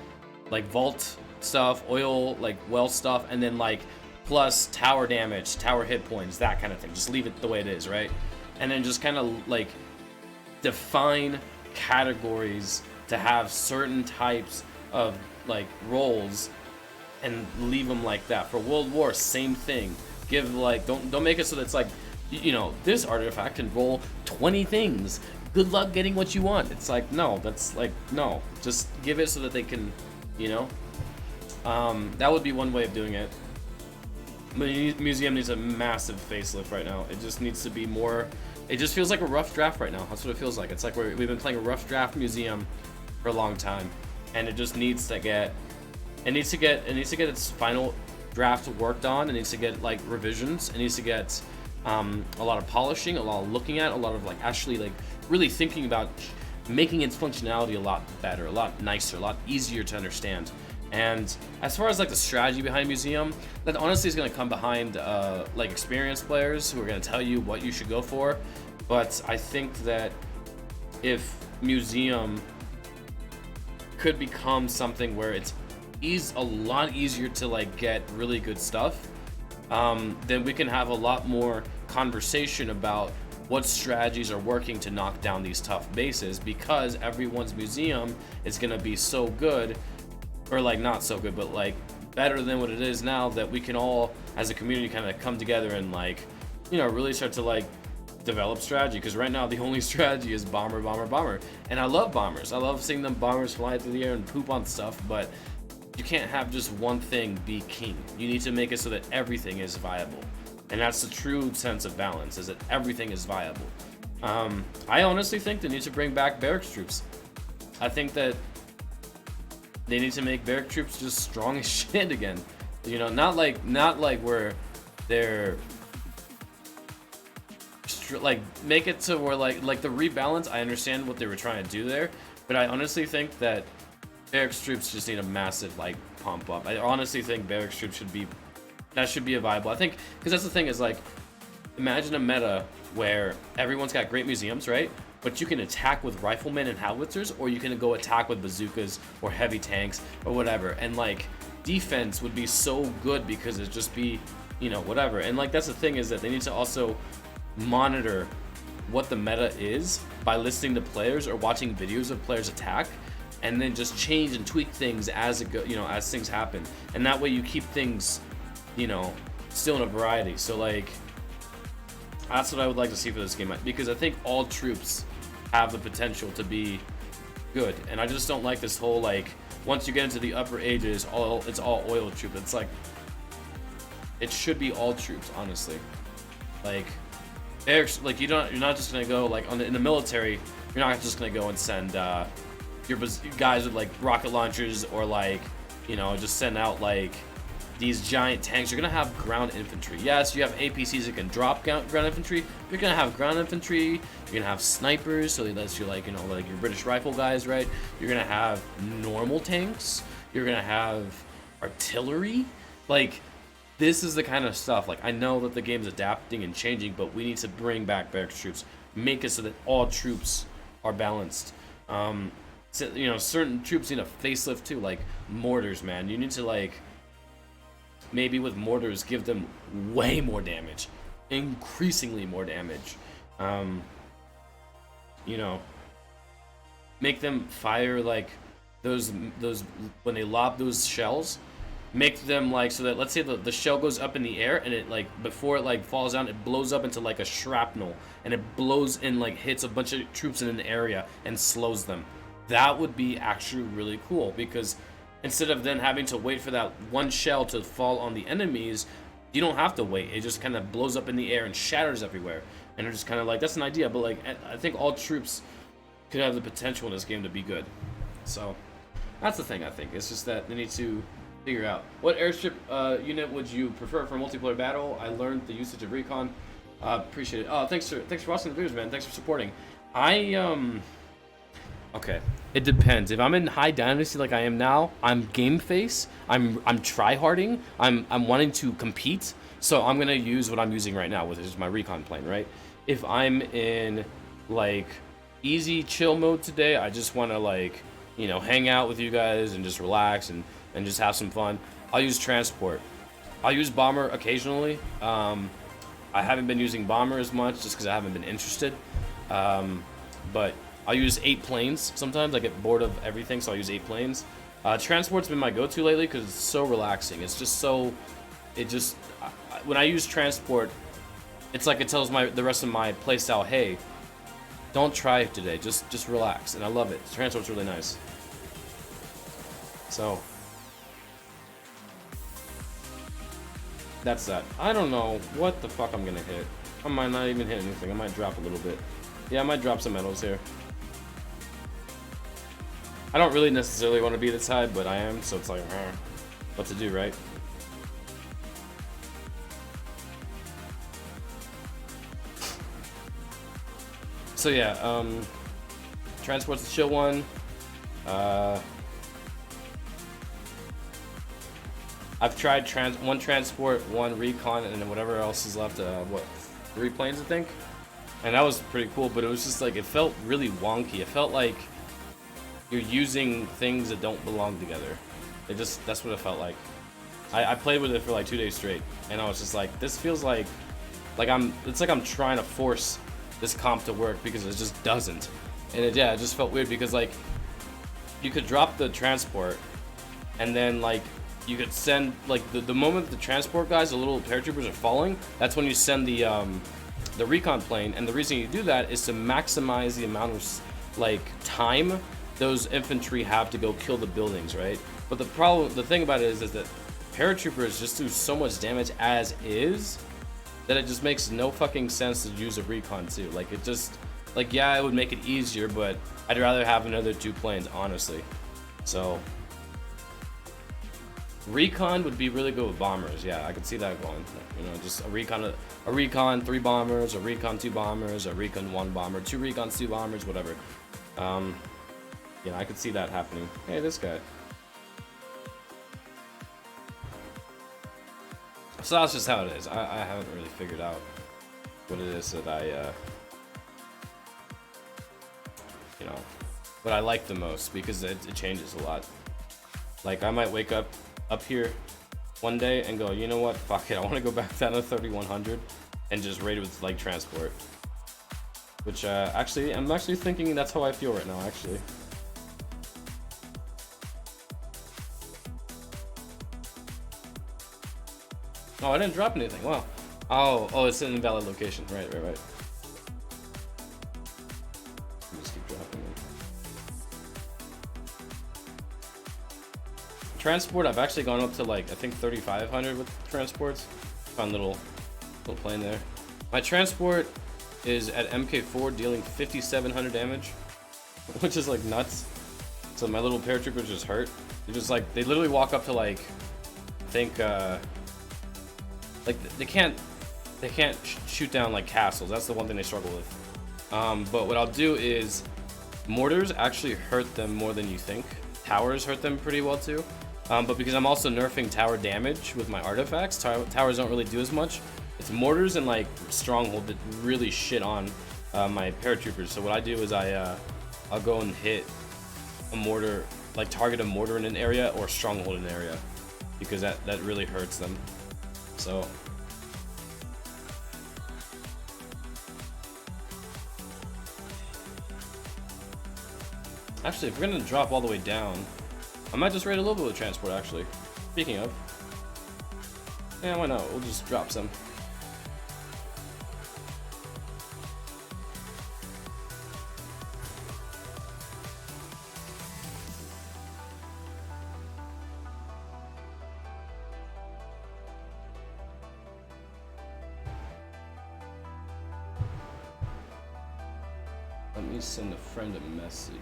like vault stuff, oil, like well stuff, and then like plus tower damage, tower hit points, that kind of thing. Just leave it the way it is, right? And then just kind of like define categories to have certain types of like roles and leave them like that. For World War, same thing. Give like, don't make it so that it's like, you know, this artifact can roll 20 things. Good luck getting what you want. It's like, no, that's like, no. Just give it so that they can, you know. That would be one way of doing it. But the museum needs a massive facelift right now. It just needs to be more. It just feels like a rough draft right now. That's what it feels like. It's like we've been playing a rough draft museum for a long time, and it just needs to get. It needs to get its final draft worked on. It needs to get like revisions. It needs to get a lot of polishing, a lot of looking at, a lot of like actually like really thinking about making its functionality a lot better, a lot nicer, a lot easier to understand. And as far as like the strategy behind museum, that honestly is going to come behind like experienced players who are going to tell you what you should go for. But I think that if museum could become something where it's a lot easier to like get really good stuff, then we can have a lot more conversation about what strategies are working to knock down these tough bases, because everyone's museum is going to be so good, or like not so good, but like better than what it is now, that we can all as a community kind of come together and like, you know, really start to like develop strategy. Because right now the only strategy is bomber, bomber, bomber, and I love bombers. I love seeing them bombers fly through the air and poop on stuff, but you can't have just one thing be king. You need to make it so that everything is viable. And that's the true sense of balance, is that everything is viable. I honestly think they need to bring back barracks troops. I think that they need to make barracks troops just strong as shit again. You know, not like where they're like make it to where like the rebalance. I understand what they were trying to do there, but I honestly think that barracks troops just need a massive like pump up. I honestly think barracks troops should be a viable. I think because that's the thing is like imagine a meta where everyone's got great museums, right? But you can attack with riflemen and howitzers, or you can go attack with bazookas or heavy tanks or whatever. And like defense would be so good because it'd just be, you know, whatever. And like that's the thing is that they need to also monitor what the meta is by listening to players or watching videos of players attack, and then just change and tweak things as it go, you know, as things happen. And that way you keep things, you know, still in a variety. So like that's what I would like to see for this game, because I think all troops have the potential to be good, and I just don't like this whole like once you get into the upper ages, it's all oil troop. It's like it should be all troops, honestly. Like like you're not just gonna go like in the military. You're not just gonna go and send your guys with like rocket launchers or like, you know, just send out like these giant tanks. You're gonna have ground infantry. Yes, you have APCs that can drop ground infantry. You're gonna have ground infantry. You're gonna have snipers, so that's your like, you know, like your British rifle guys, right? You're gonna have normal tanks. You're gonna have artillery. Like this is the kind of stuff. Like I know that the game's adapting and changing, but we need to bring back barracks troops. Make it so that all troops are balanced. So, you know, certain troops need a facelift too, like mortars, man. You need to like maybe with mortars give them way more damage, increasingly more damage. You know, make them fire like those when they lob those shells. Make them like so that let's say the shell goes up in the air and it like before it like falls down, it blows up into like a shrapnel and it blows in like hits a bunch of troops in an area and slows them. That would be actually really cool, because instead of then having to wait for that one shell to fall on the enemies, you don't have to wait. It just kind of blows up in the air and shatters everywhere. And it's just kind of like, that's an idea, but like I think all troops could have the potential in this game to be good. So that's the thing. I think it's just that they need to figure out what airship unit would you prefer for multiplayer battle. I learned the usage of recon. Appreciate it. Oh, thanks for watching the videos, man. Thanks for supporting. Okay, it depends. If I'm in high dynasty like I am now, I'm game face. I'm try-harding. I'm wanting to compete. So I'm gonna use what I'm using right now, which is my recon plane, right? If I'm in like easy chill mode today, I just want to like, you know, hang out with you guys and just relax and just have some fun, I'll use transport. I'll use bomber occasionally. I haven't been using bomber as much just because I haven't been interested. But I'll use 8 planes. Sometimes I get bored of everything, so I'll use 8 planes. Transport's been my go-to lately because it's so relaxing. It's just so, when I use transport, it's like it tells the rest of my playstyle, hey, don't try today, just relax, and I love it. Transport's really nice. So that's that. I don't know what the fuck I'm gonna hit. I might not even hit anything. I might drop a little bit. Yeah, I might drop some metals here. I don't really necessarily want to be this high, but I am, so it's like, what to do, right? So yeah, transport's the chill one. I've tried one transport, one recon, and then whatever else is left. What, 3 planes, I think? And that was pretty cool, but it was just like, it felt really wonky. It felt like you're using things that don't belong together. That's what it felt like. I played with it for like 2 days straight, and I was just like, this feels like it's like I'm trying to force this comp to work because it just doesn't. And it just felt weird because like, you could drop the transport, and then like, you could send, like, the moment the transport guys, the little paratroopers are falling, that's when you send the recon plane. And the reason you do that is to maximize the amount of, like, time those infantry have to go kill the buildings, right? But the thing about it is that paratroopers just do so much damage as is that it just makes no fucking sense to use a recon too. Like it just, like yeah, it would make it easier, but I'd rather have another 2 planes, honestly. So recon would be really good with bombers. Yeah, I could see that going. You know, just a recon 3 bombers, a recon 2 bombers, a recon 1 bomber, 2 recons 2 bombers, whatever. You know, I could see that happening. Hey, this guy. So that's just how it is. I haven't really figured out what it is that you know, what I like the most, because it changes a lot. Like I might wake up here one day and go, you know what, fuck it, I want to go back down to 3100 and just raid with like transport. Which actually, I'm actually thinking that's how I feel right now, actually. Oh, I didn't drop anything. Wow. Oh, it's an invalid location. Right. Just keep dropping it. Transport, I've actually gone up to like, I think 3,500 with transports. Found little plane there. My transport is at MK4 dealing 5,700 damage, which is like nuts. So my little paratroopers just hurt. They're just like, they literally walk up to like, I think, like they can't shoot down like castles. That's the one thing they struggle with. But what I'll do is mortars actually hurt them more than you think. Towers hurt them pretty well too. But because I'm also nerfing tower damage with my artifacts, towers don't really do as much. It's mortars and like stronghold that really shit on my paratroopers. So what I do is I'll go and hit a mortar, like target a mortar in an area or stronghold in an area, because that really hurts them. So actually, if we're gonna drop all the way down, I might just raid a little bit with transport, actually. Speaking of. Yeah, why not? We'll just drop some. Let me send a friend a message.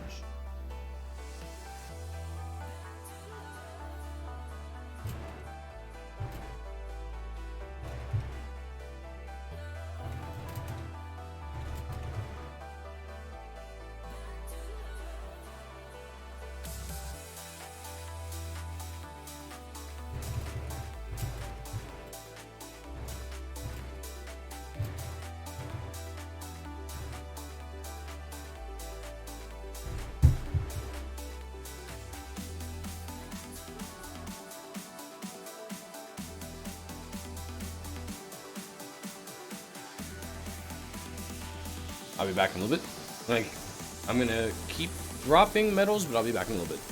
I'll be back in a little bit. Like, I'm gonna keep dropping medals, but I'll be back in a little bit.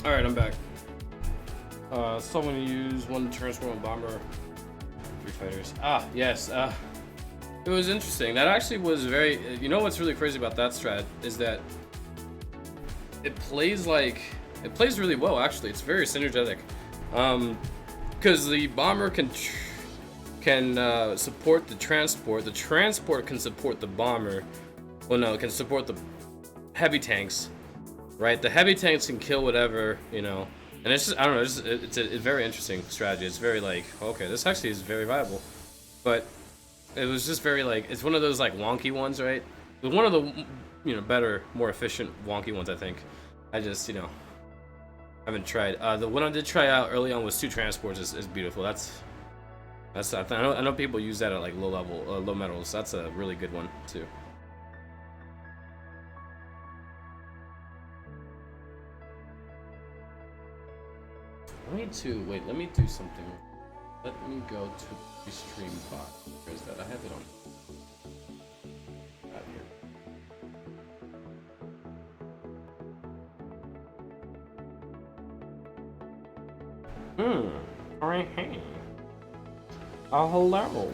All right, I'm back. So I'm gonna use one transport, one bomber, 3 fighters. Ah, yes. It was interesting. That actually was very. You know what's really crazy about that strat is that it plays really well. Actually, it's very synergetic. Because the bomber can support the transport. The transport can support the bomber. Well, no, it can support the heavy tanks, right? The heavy tanks can kill whatever, you know. And it's just, I don't know, it's a very interesting strategy. It's very like, okay, this actually is very viable. But it was just very like, it's one of those like wonky ones, right? It was one of the, you know, better, more efficient wonky ones, I think. I just, you know, haven't tried. The one I did try out early on was 2 transports is beautiful. That's I know people use that at like low level, low metals. That's a really good one too. Let me do something. Let me go to the stream bot. Where's that? I have it on. Out here. Alright, hey. Oh, hello.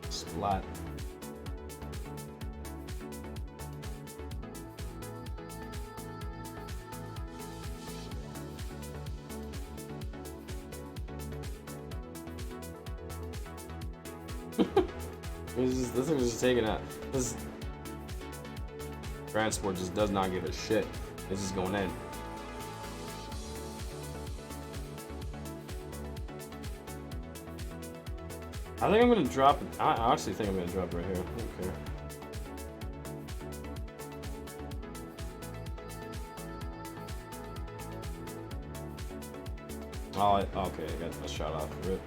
Splat. This thing is just taking out. This transport just does not give a shit. This is going in. I think I'm gonna drop it. I actually think I'm gonna drop it right here. Okay. Oh, okay. I got a shot off of it.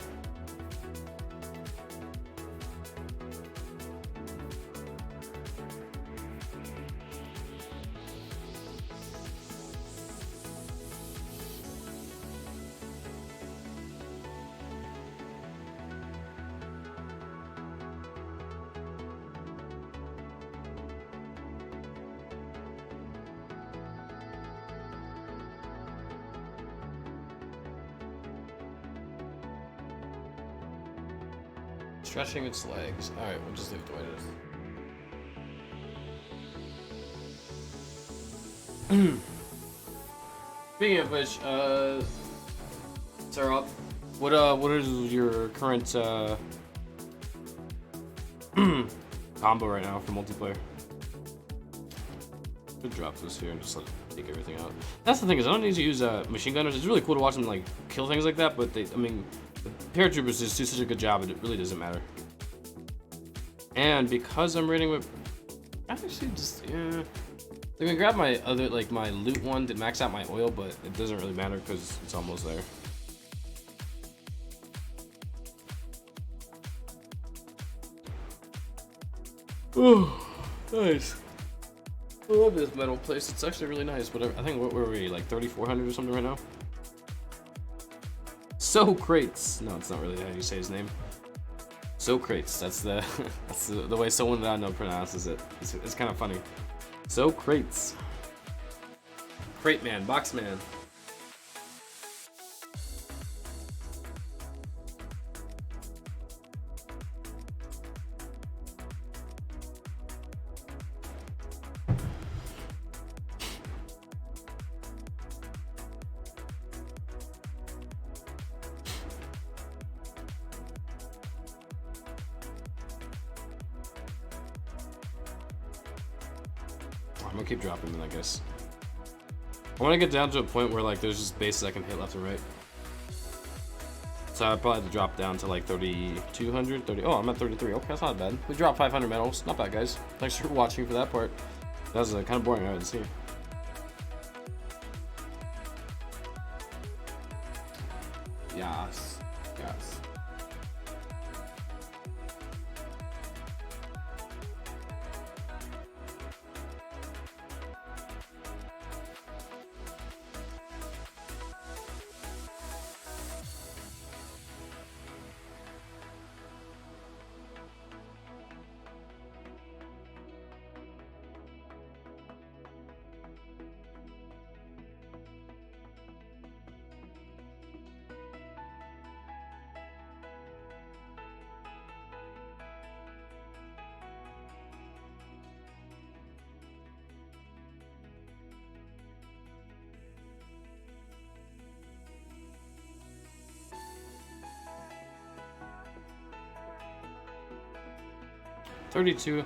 Stretching its legs. Alright, we'll just leave it the way it is. Speaking of which, Sarah, what is your current combo right now for multiplayer? Could drop this here and just like take everything out. That's the thing is I don't need to use machine gunners. It's really cool to watch them like kill things like that, but I mean, the paratroopers just do such a good job, it really doesn't matter. And because I'm raiding with, I actually just I'm gonna grab my other my loot one to max out my oil, but it doesn't really matter because it's almost there. Oh, nice. I love this metal place. It's actually really nice. But I think what were we like 3,400 or something right now? So crates. No, it's not really how you say his name. So crates. That's the that's the way someone that I know pronounces it. It's kind of funny. So crates. Crate man, box man. I'm gonna keep dropping them, I guess. I want to get down to a point where like there's just bases I can hit left and right. So I probably have to drop down to like 3,200, 30. Oh, I'm at 33. Okay, that's not bad. We dropped 500 medals. Not bad, guys. Thanks for watching for that part. That was kind of boring. I didn't see. Yes. Yes. 32.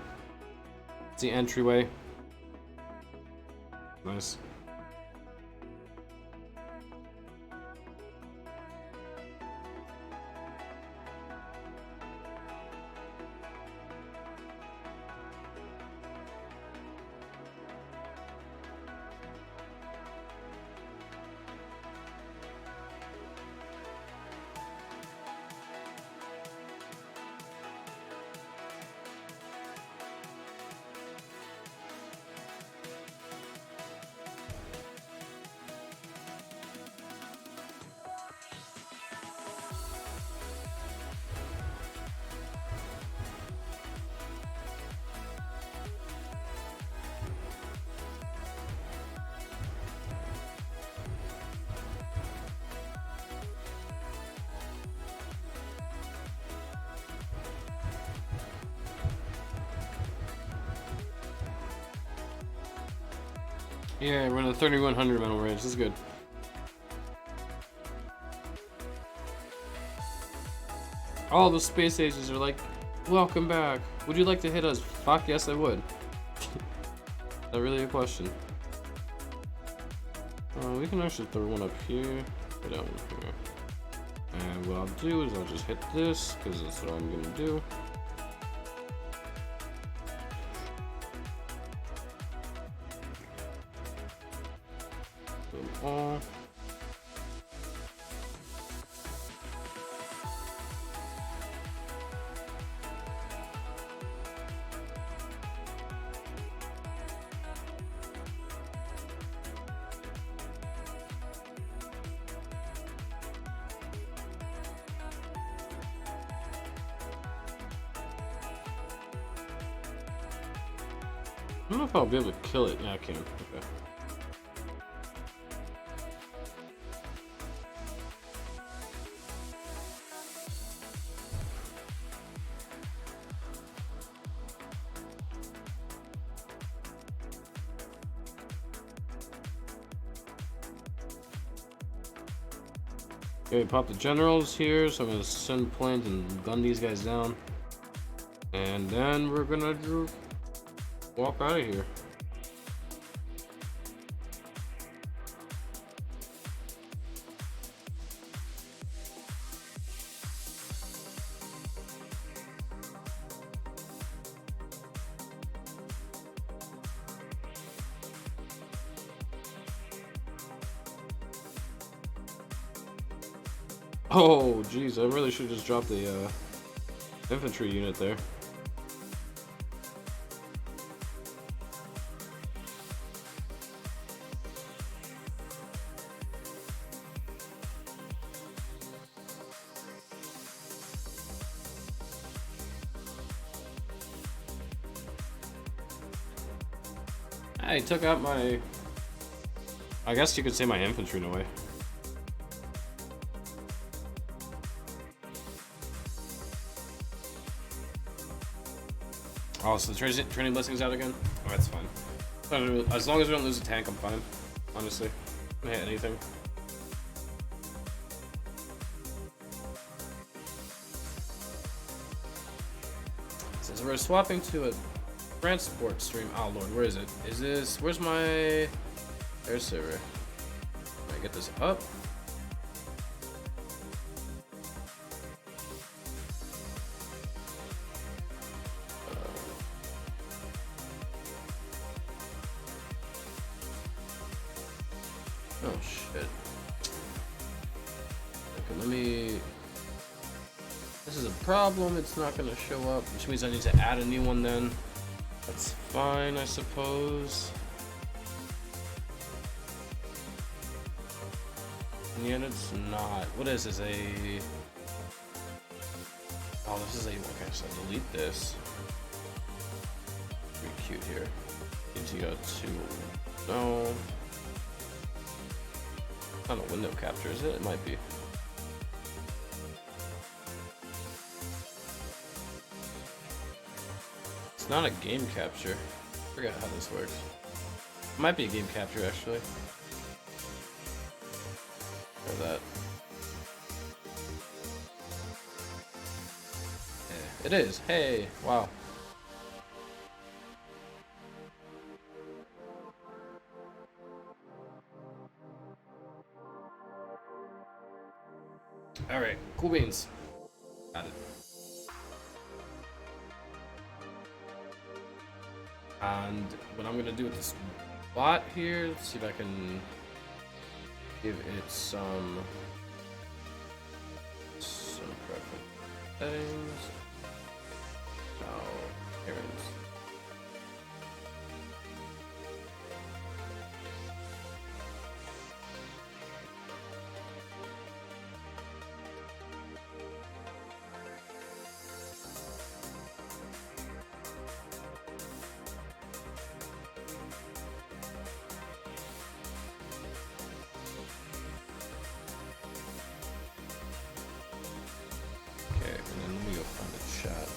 It's the entryway. Nice. Yeah, we're in the 3100 mental range. This is good. All the space ages are like, welcome back. Would you like to hit us? Fuck yes, I would. Is that really a question? We can actually throw one up here. Put that one here. And what I'll do is I'll just hit this, because that's what I'm going to do. All. I don't know if I'll be able to kill it. Yeah, I can. Okay. Okay, pop the generals here, so I'm gonna send planes and gun these guys down. And then we're gonna walk out of here. Oh, geez, I really should just drop the infantry unit there. I took out my... I guess you could say my infantry in a way. Oh, so the training blessing's out again? Oh, that's fine. As long as we don't lose a tank, I'm fine. Honestly. I can hit anything. Since we're swapping to a transport stream. Oh lord, where is it? Is this... Where's my air server? Can I get this up? Oh shit. Okay, let me... This is a problem, it's not gonna show up, which means I need to add a new one then. That's fine, I suppose. And yet it's not. What is this? Oh, this is a... Okay, so I'll delete this. Pretty cute here. Needs to go to... No. Not a window capture, is it? It might be. It's not a game capture. I forget how this works. It might be a game capture, actually. Or that. Yeah, it is. Hey, wow. All right, cool beans. Got it. And what I'm gonna do with this bot here, let's see if I can give it some preference settings. Now, errands. Okay, and then let me go find the chat.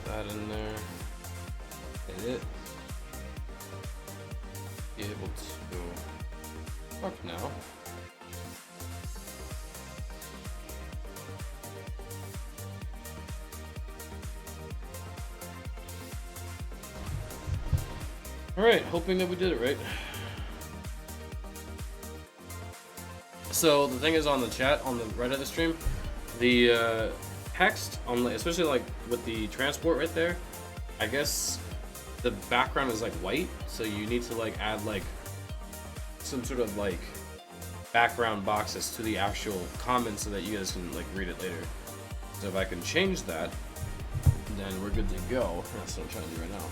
That in there. Hit it. Be able to fuck now. Alright, hoping that we did it right. So the thing is, on the chat on the right of the stream, the text on especially like with the transport right there, I guess the background is like white, so you need to like add like some sort of like background boxes to the actual comments so that you guys can like read it later. So if I can change that, then we're good to go. That's what I'm trying to do right now.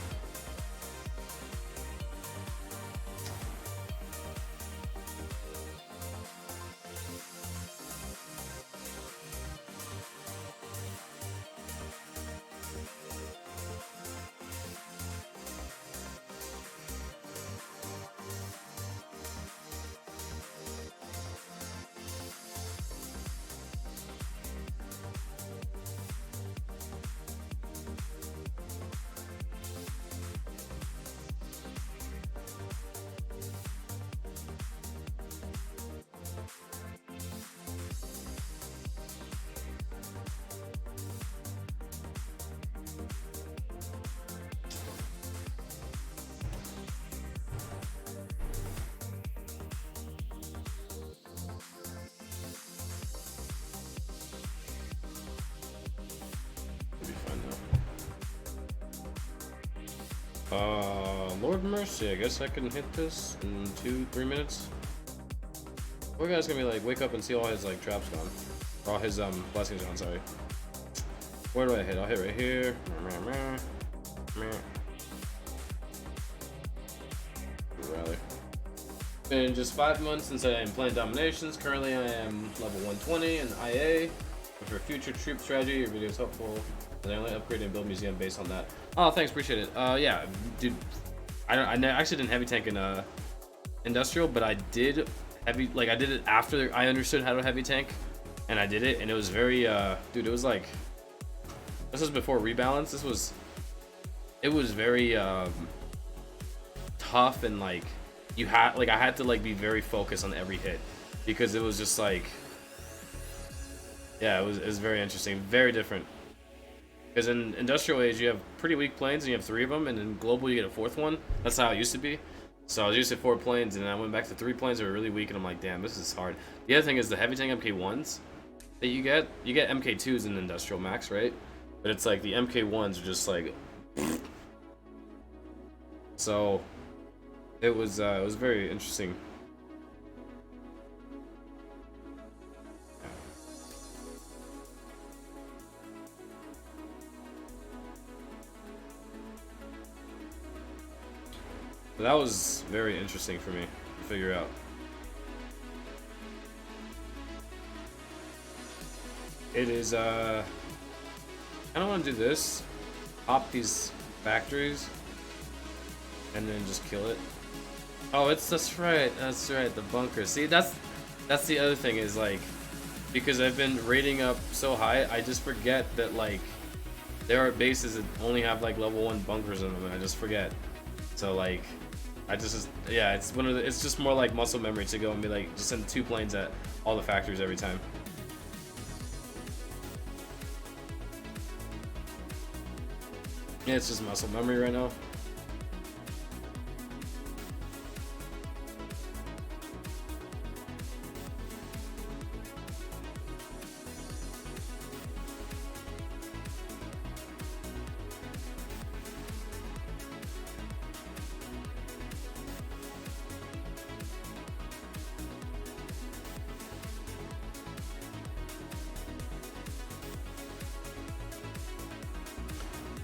Lord mercy, I guess I can hit this in 2-3 minutes. What guy's gonna be like, wake up and see all his like traps gone. Or all his blessings gone, sorry. Where do I hit? I'll hit right here. Rally. Been just 5 months since I am playing DomiNations. Currently I am level 120 in IA. But for future troop strategy, your video is helpful. And I only upgrade and build museum based on that. Oh, thanks, appreciate it. Yeah, dude. I actually didn't heavy tank in industrial, but I did heavy, like I did it after I understood how to heavy tank, and I did it, and it was very dude, it was like, this was before rebalance. It was very tough, and like I had to like be very focused on every hit, because it was just like, yeah, it was very interesting, very different. Because in Industrial Age, you have pretty weak planes, and you have 3 of them, and in Global, you get a 4th one. That's how it used to be. So I was used to 4 planes, and I went back to 3 planes that were really weak, and I'm like, damn, this is hard. The other thing is the heavy tank MK1s that you get MK2s in Industrial Max, right? But it's like the MK1s are just like... So it was very interesting. That was very interesting for me to figure out. It is, I don't want to do this. Pop these factories. And then just kill it. Oh, that's right, the bunker. See, that's the other thing is like, because I've been rating up so high, I just forget that like, there are bases that only have like level 1 bunkers in them, and I just forget. So like, yeah, it's just more like muscle memory to go and be like, just send 2 planes at all the factories every time. Yeah, it's just muscle memory right now.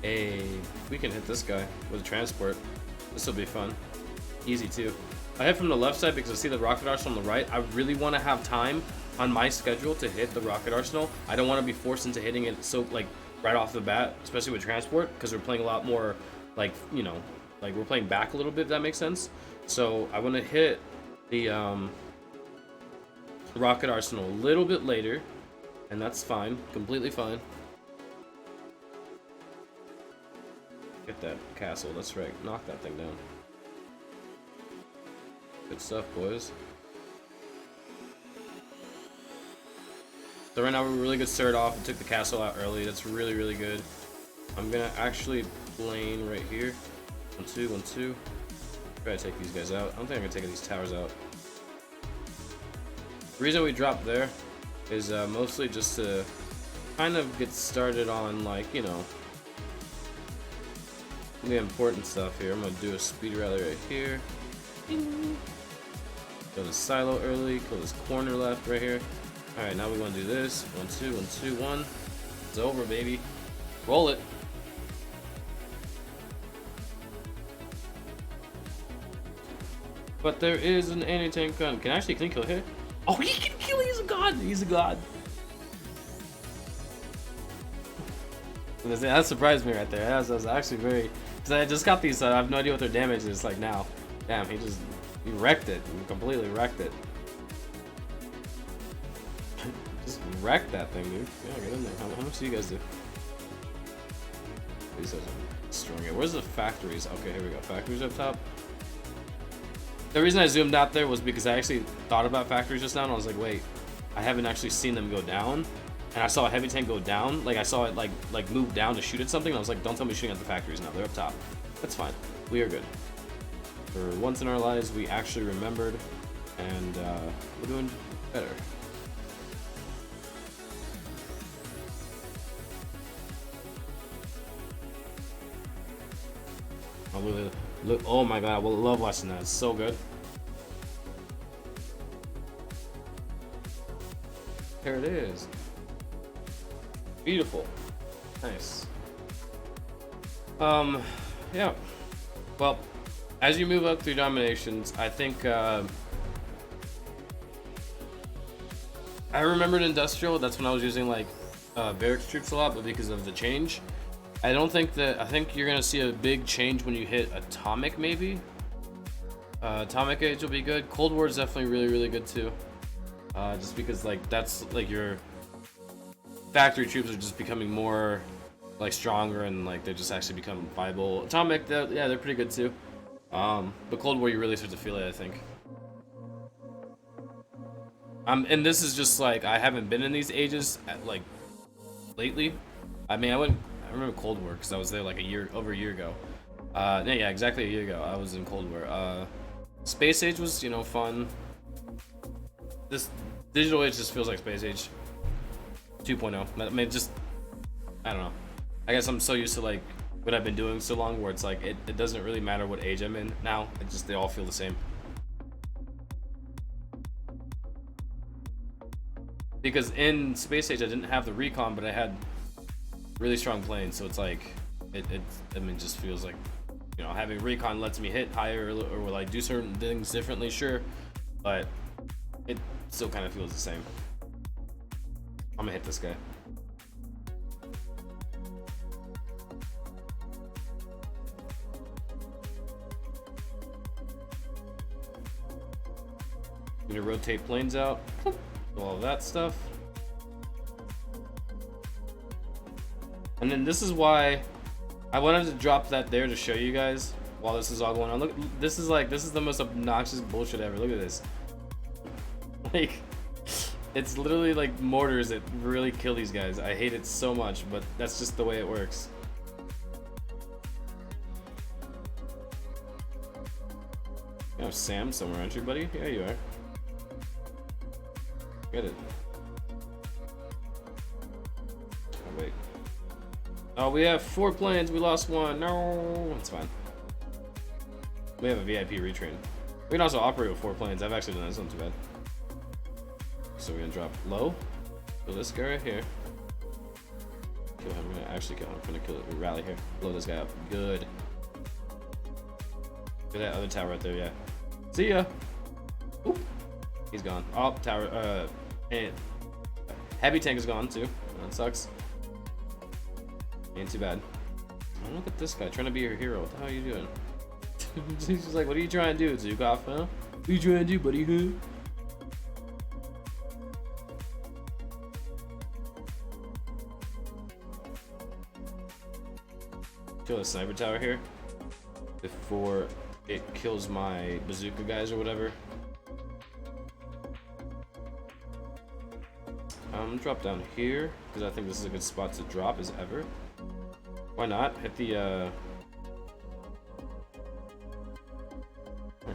We can hit this guy with a transport. This will be fun. Easy too. I hit from the left side because I see the rocket arsenal on the right. I really want to have time on my schedule to hit the rocket arsenal. I don't want to be forced into hitting it so like right off the bat, especially with transport, because we're playing a lot more like, you know, like we're playing back a little bit, if that makes sense. So I want to hit the rocket arsenal a little bit later, and that's fine, completely fine. Get that castle, that's right, knock that thing down. Good stuff, boys. So right now we're really good start off. We took the castle out early. That's really, really good. I'm gonna actually plane right here. 1-2, 1-2. Try to take these guys out. I don't think I'm gonna take these towers out. The reason we dropped there is mostly just to kind of get started on, like, you know, the important stuff here. I'm gonna do a speed rally right here. Kill the silo early. Kill this corner left right here. All right, now we want to do this. 1-2, 1-2, 1. It's over, baby. Roll it. But there is an anti-tank gun. Can he kill here? Oh, he can kill. He's a god. He's a god. That surprised me right there. That was actually very. Because I just got these. I have no idea what their damage is like now. Damn, he wrecked it. He completely wrecked it. Just wreck that thing, dude. Yeah, get in there. How much do you guys do? These guys are destroying it. Where's the factories? Okay, here we go. Factories up top. The reason I zoomed out there was because I actually thought about factories just now, and I was like, wait, I haven't actually seen them go down. And I saw a heavy tank go down. Like, I saw it like move down to shoot at something. And I was like, don't tell me shooting at the factories now. They're up top. That's fine. We are good. For once in our lives, we actually remembered, and we're doing better. Oh, look, oh my god, I will love watching that. It's so good. There it is. Beautiful. Nice. Yeah. Well, as you move up through dominations, I think I remembered industrial. That's when I was using like barracks troops a lot, but because of the change, I think you're gonna see a big change when you hit atomic, maybe. Atomic age will be good. Cold War is definitely really, really good too. Just because like that's like your factory troops are just becoming more like stronger, and like they just actually become viable. Atomic, yeah, they're pretty good too. But Cold War, you really start to feel it, I think. And this is just like I haven't been in these ages like lately. I mean, I remember Cold War because I was there like over a year ago. Yeah, exactly a year ago. I was in Cold War. Space Age was, you know, fun. This Digital Age just feels like Space Age 2.0. I mean, just I don't know. I guess I'm so used to like what I've been doing so long, where it's like it doesn't really matter what age I'm in now. It just they all feel the same. Because in Space Age I didn't have the recon, but I had really strong planes, so it's like I mean, just feels like, you know, having recon lets me hit higher, or will I do certain things differently? Sure, but it still kind of feels the same. I'm gonna hit this guy. I'm gonna rotate planes out, all that stuff. And then this is why I wanted to drop that there to show you guys while this is all going on. Look, this is the most obnoxious bullshit ever. Look at this. Like, it's literally like mortars that really kill these guys. I hate it so much, but that's just the way it works. You have Sam somewhere, aren't you, buddy? Yeah, you are. Get it. Oh, wait. Oh, we have 4 planes. We lost 1. No, it's fine. We have a VIP retrain. We can also operate with 4 planes. I've actually done that. It's not too bad. So we're gonna drop low. Kill this guy right here. kill him. I'm gonna actually kill him. I'm gonna kill it. Rally here. Blow this guy up. Good. Look at that other tower right there. Yeah. See ya. Oop. He's gone. Oh, tower. And heavy tank is gone too. That sucks. Ain't too bad. Oh, look at this guy trying to be your hero. What the hell are you doing? He's just like, what are you trying to do, Zukov, huh? What are you trying to do, buddy, huh? Kill the sniper tower here before it kills my bazooka guys or whatever. Drop down here because I think this is a good spot to drop as ever. Why not? Hit the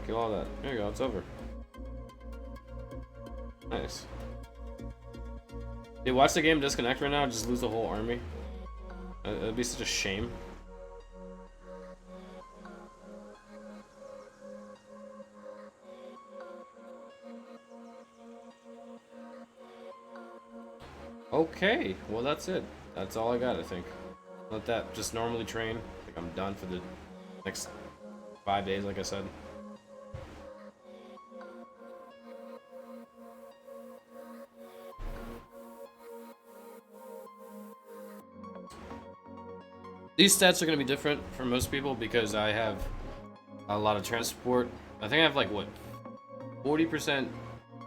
kill all that. There you go, it's over. Nice. Dude, watch the game disconnect right now, just lose the whole army. It'd be such a shame. Okay, well that's it. That's all I got, I think. Let that just normally train. I think I'm done for the next 5 days, like I said. These stats are going to be different for most people because I have a lot of transport. I think I have like, what, 40%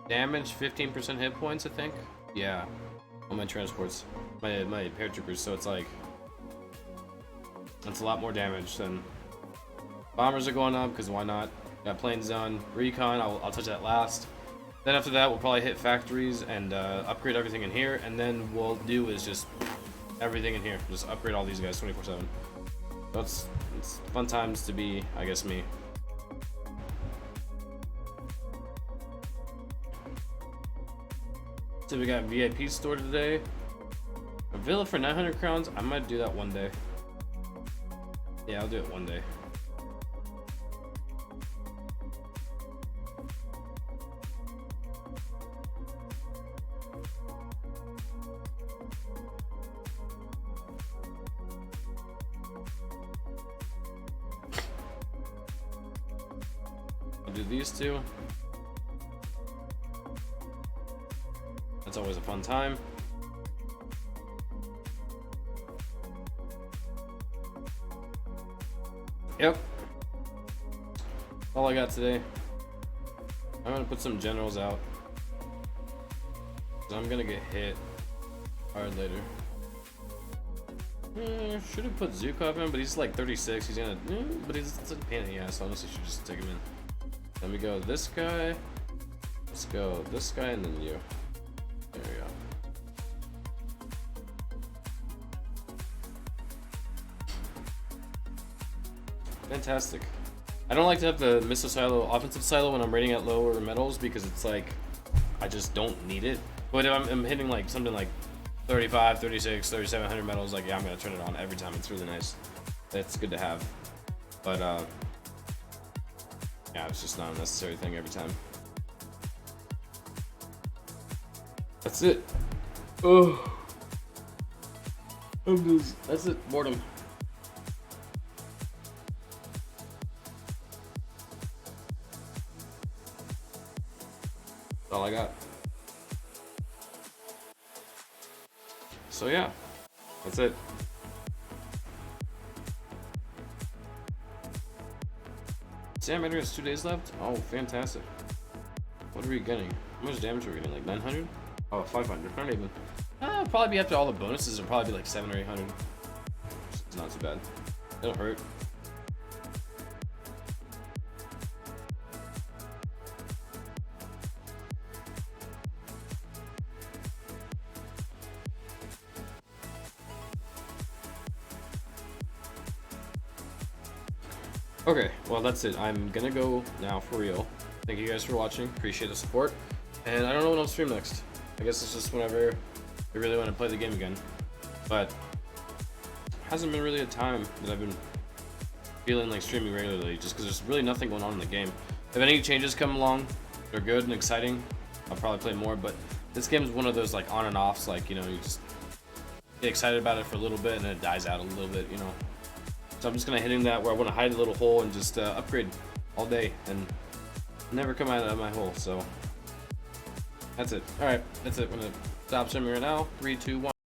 damage, 15% hit points, I think? Yeah, on my transports, my paratroopers, so it's like, that's a lot more damage than bombers are going up, because why not? Got planes done, recon, I'll touch that last. Then after that, we'll probably hit factories and upgrade everything in here, and then what we'll do is just everything in here. Just upgrade all these guys 24/7. It's fun times to be, I guess, me. So we got VIP store today. A villa for 900 crowns. I might do that one day. Yeah, I'll do it one day. I'll do these two. That's always a fun time. Yep. All I got today. I'm gonna put some generals out. I'm gonna get hit hard later. Should have put Zukov in, but he's like 36. He's gonna, but he's a pain in the ass. Honestly, should just take him in. Then we go this guy. Let's go this guy and then you. There we go. Fantastic. I don't like to have the missile silo, offensive silo when I'm raiding at lower metals because it's like, I just don't need it. But if I'm hitting like something like 35, 36, 3700 metals, like yeah, I'm gonna turn it on every time. It's really nice. It's good to have. But yeah, it's just not a necessary thing every time. That's it. Oh, that's it. Boredom. That's all I got. So yeah, that's it. Sam Ender has 2 days left. Oh, fantastic. What are we getting? How much damage are we getting? Like 900? Oh, 500. Not even. Probably be after all the bonuses. It'll probably be like 700 or 800. It's not too bad. It'll hurt. Okay, well that's it. I'm gonna go now for real. Thank you guys for watching. Appreciate the support. And I don't know when I'll stream next. I guess it's just whenever I really want to play the game again. But hasn't been really a time that I've been feeling like streaming regularly, just because there's really nothing going on in the game. If any changes come along, they're good and exciting, I'll probably play more. But this game is one of those like on and offs, like, you know, you just get excited about it for a little bit and then it dies out a little bit, you know. So I'm just gonna hitting that where I want to hide a little hole and just upgrade all day and never come out of my hole. So that's it. All right, that's it. I'm gonna stop streaming right now. 3, 2, 1.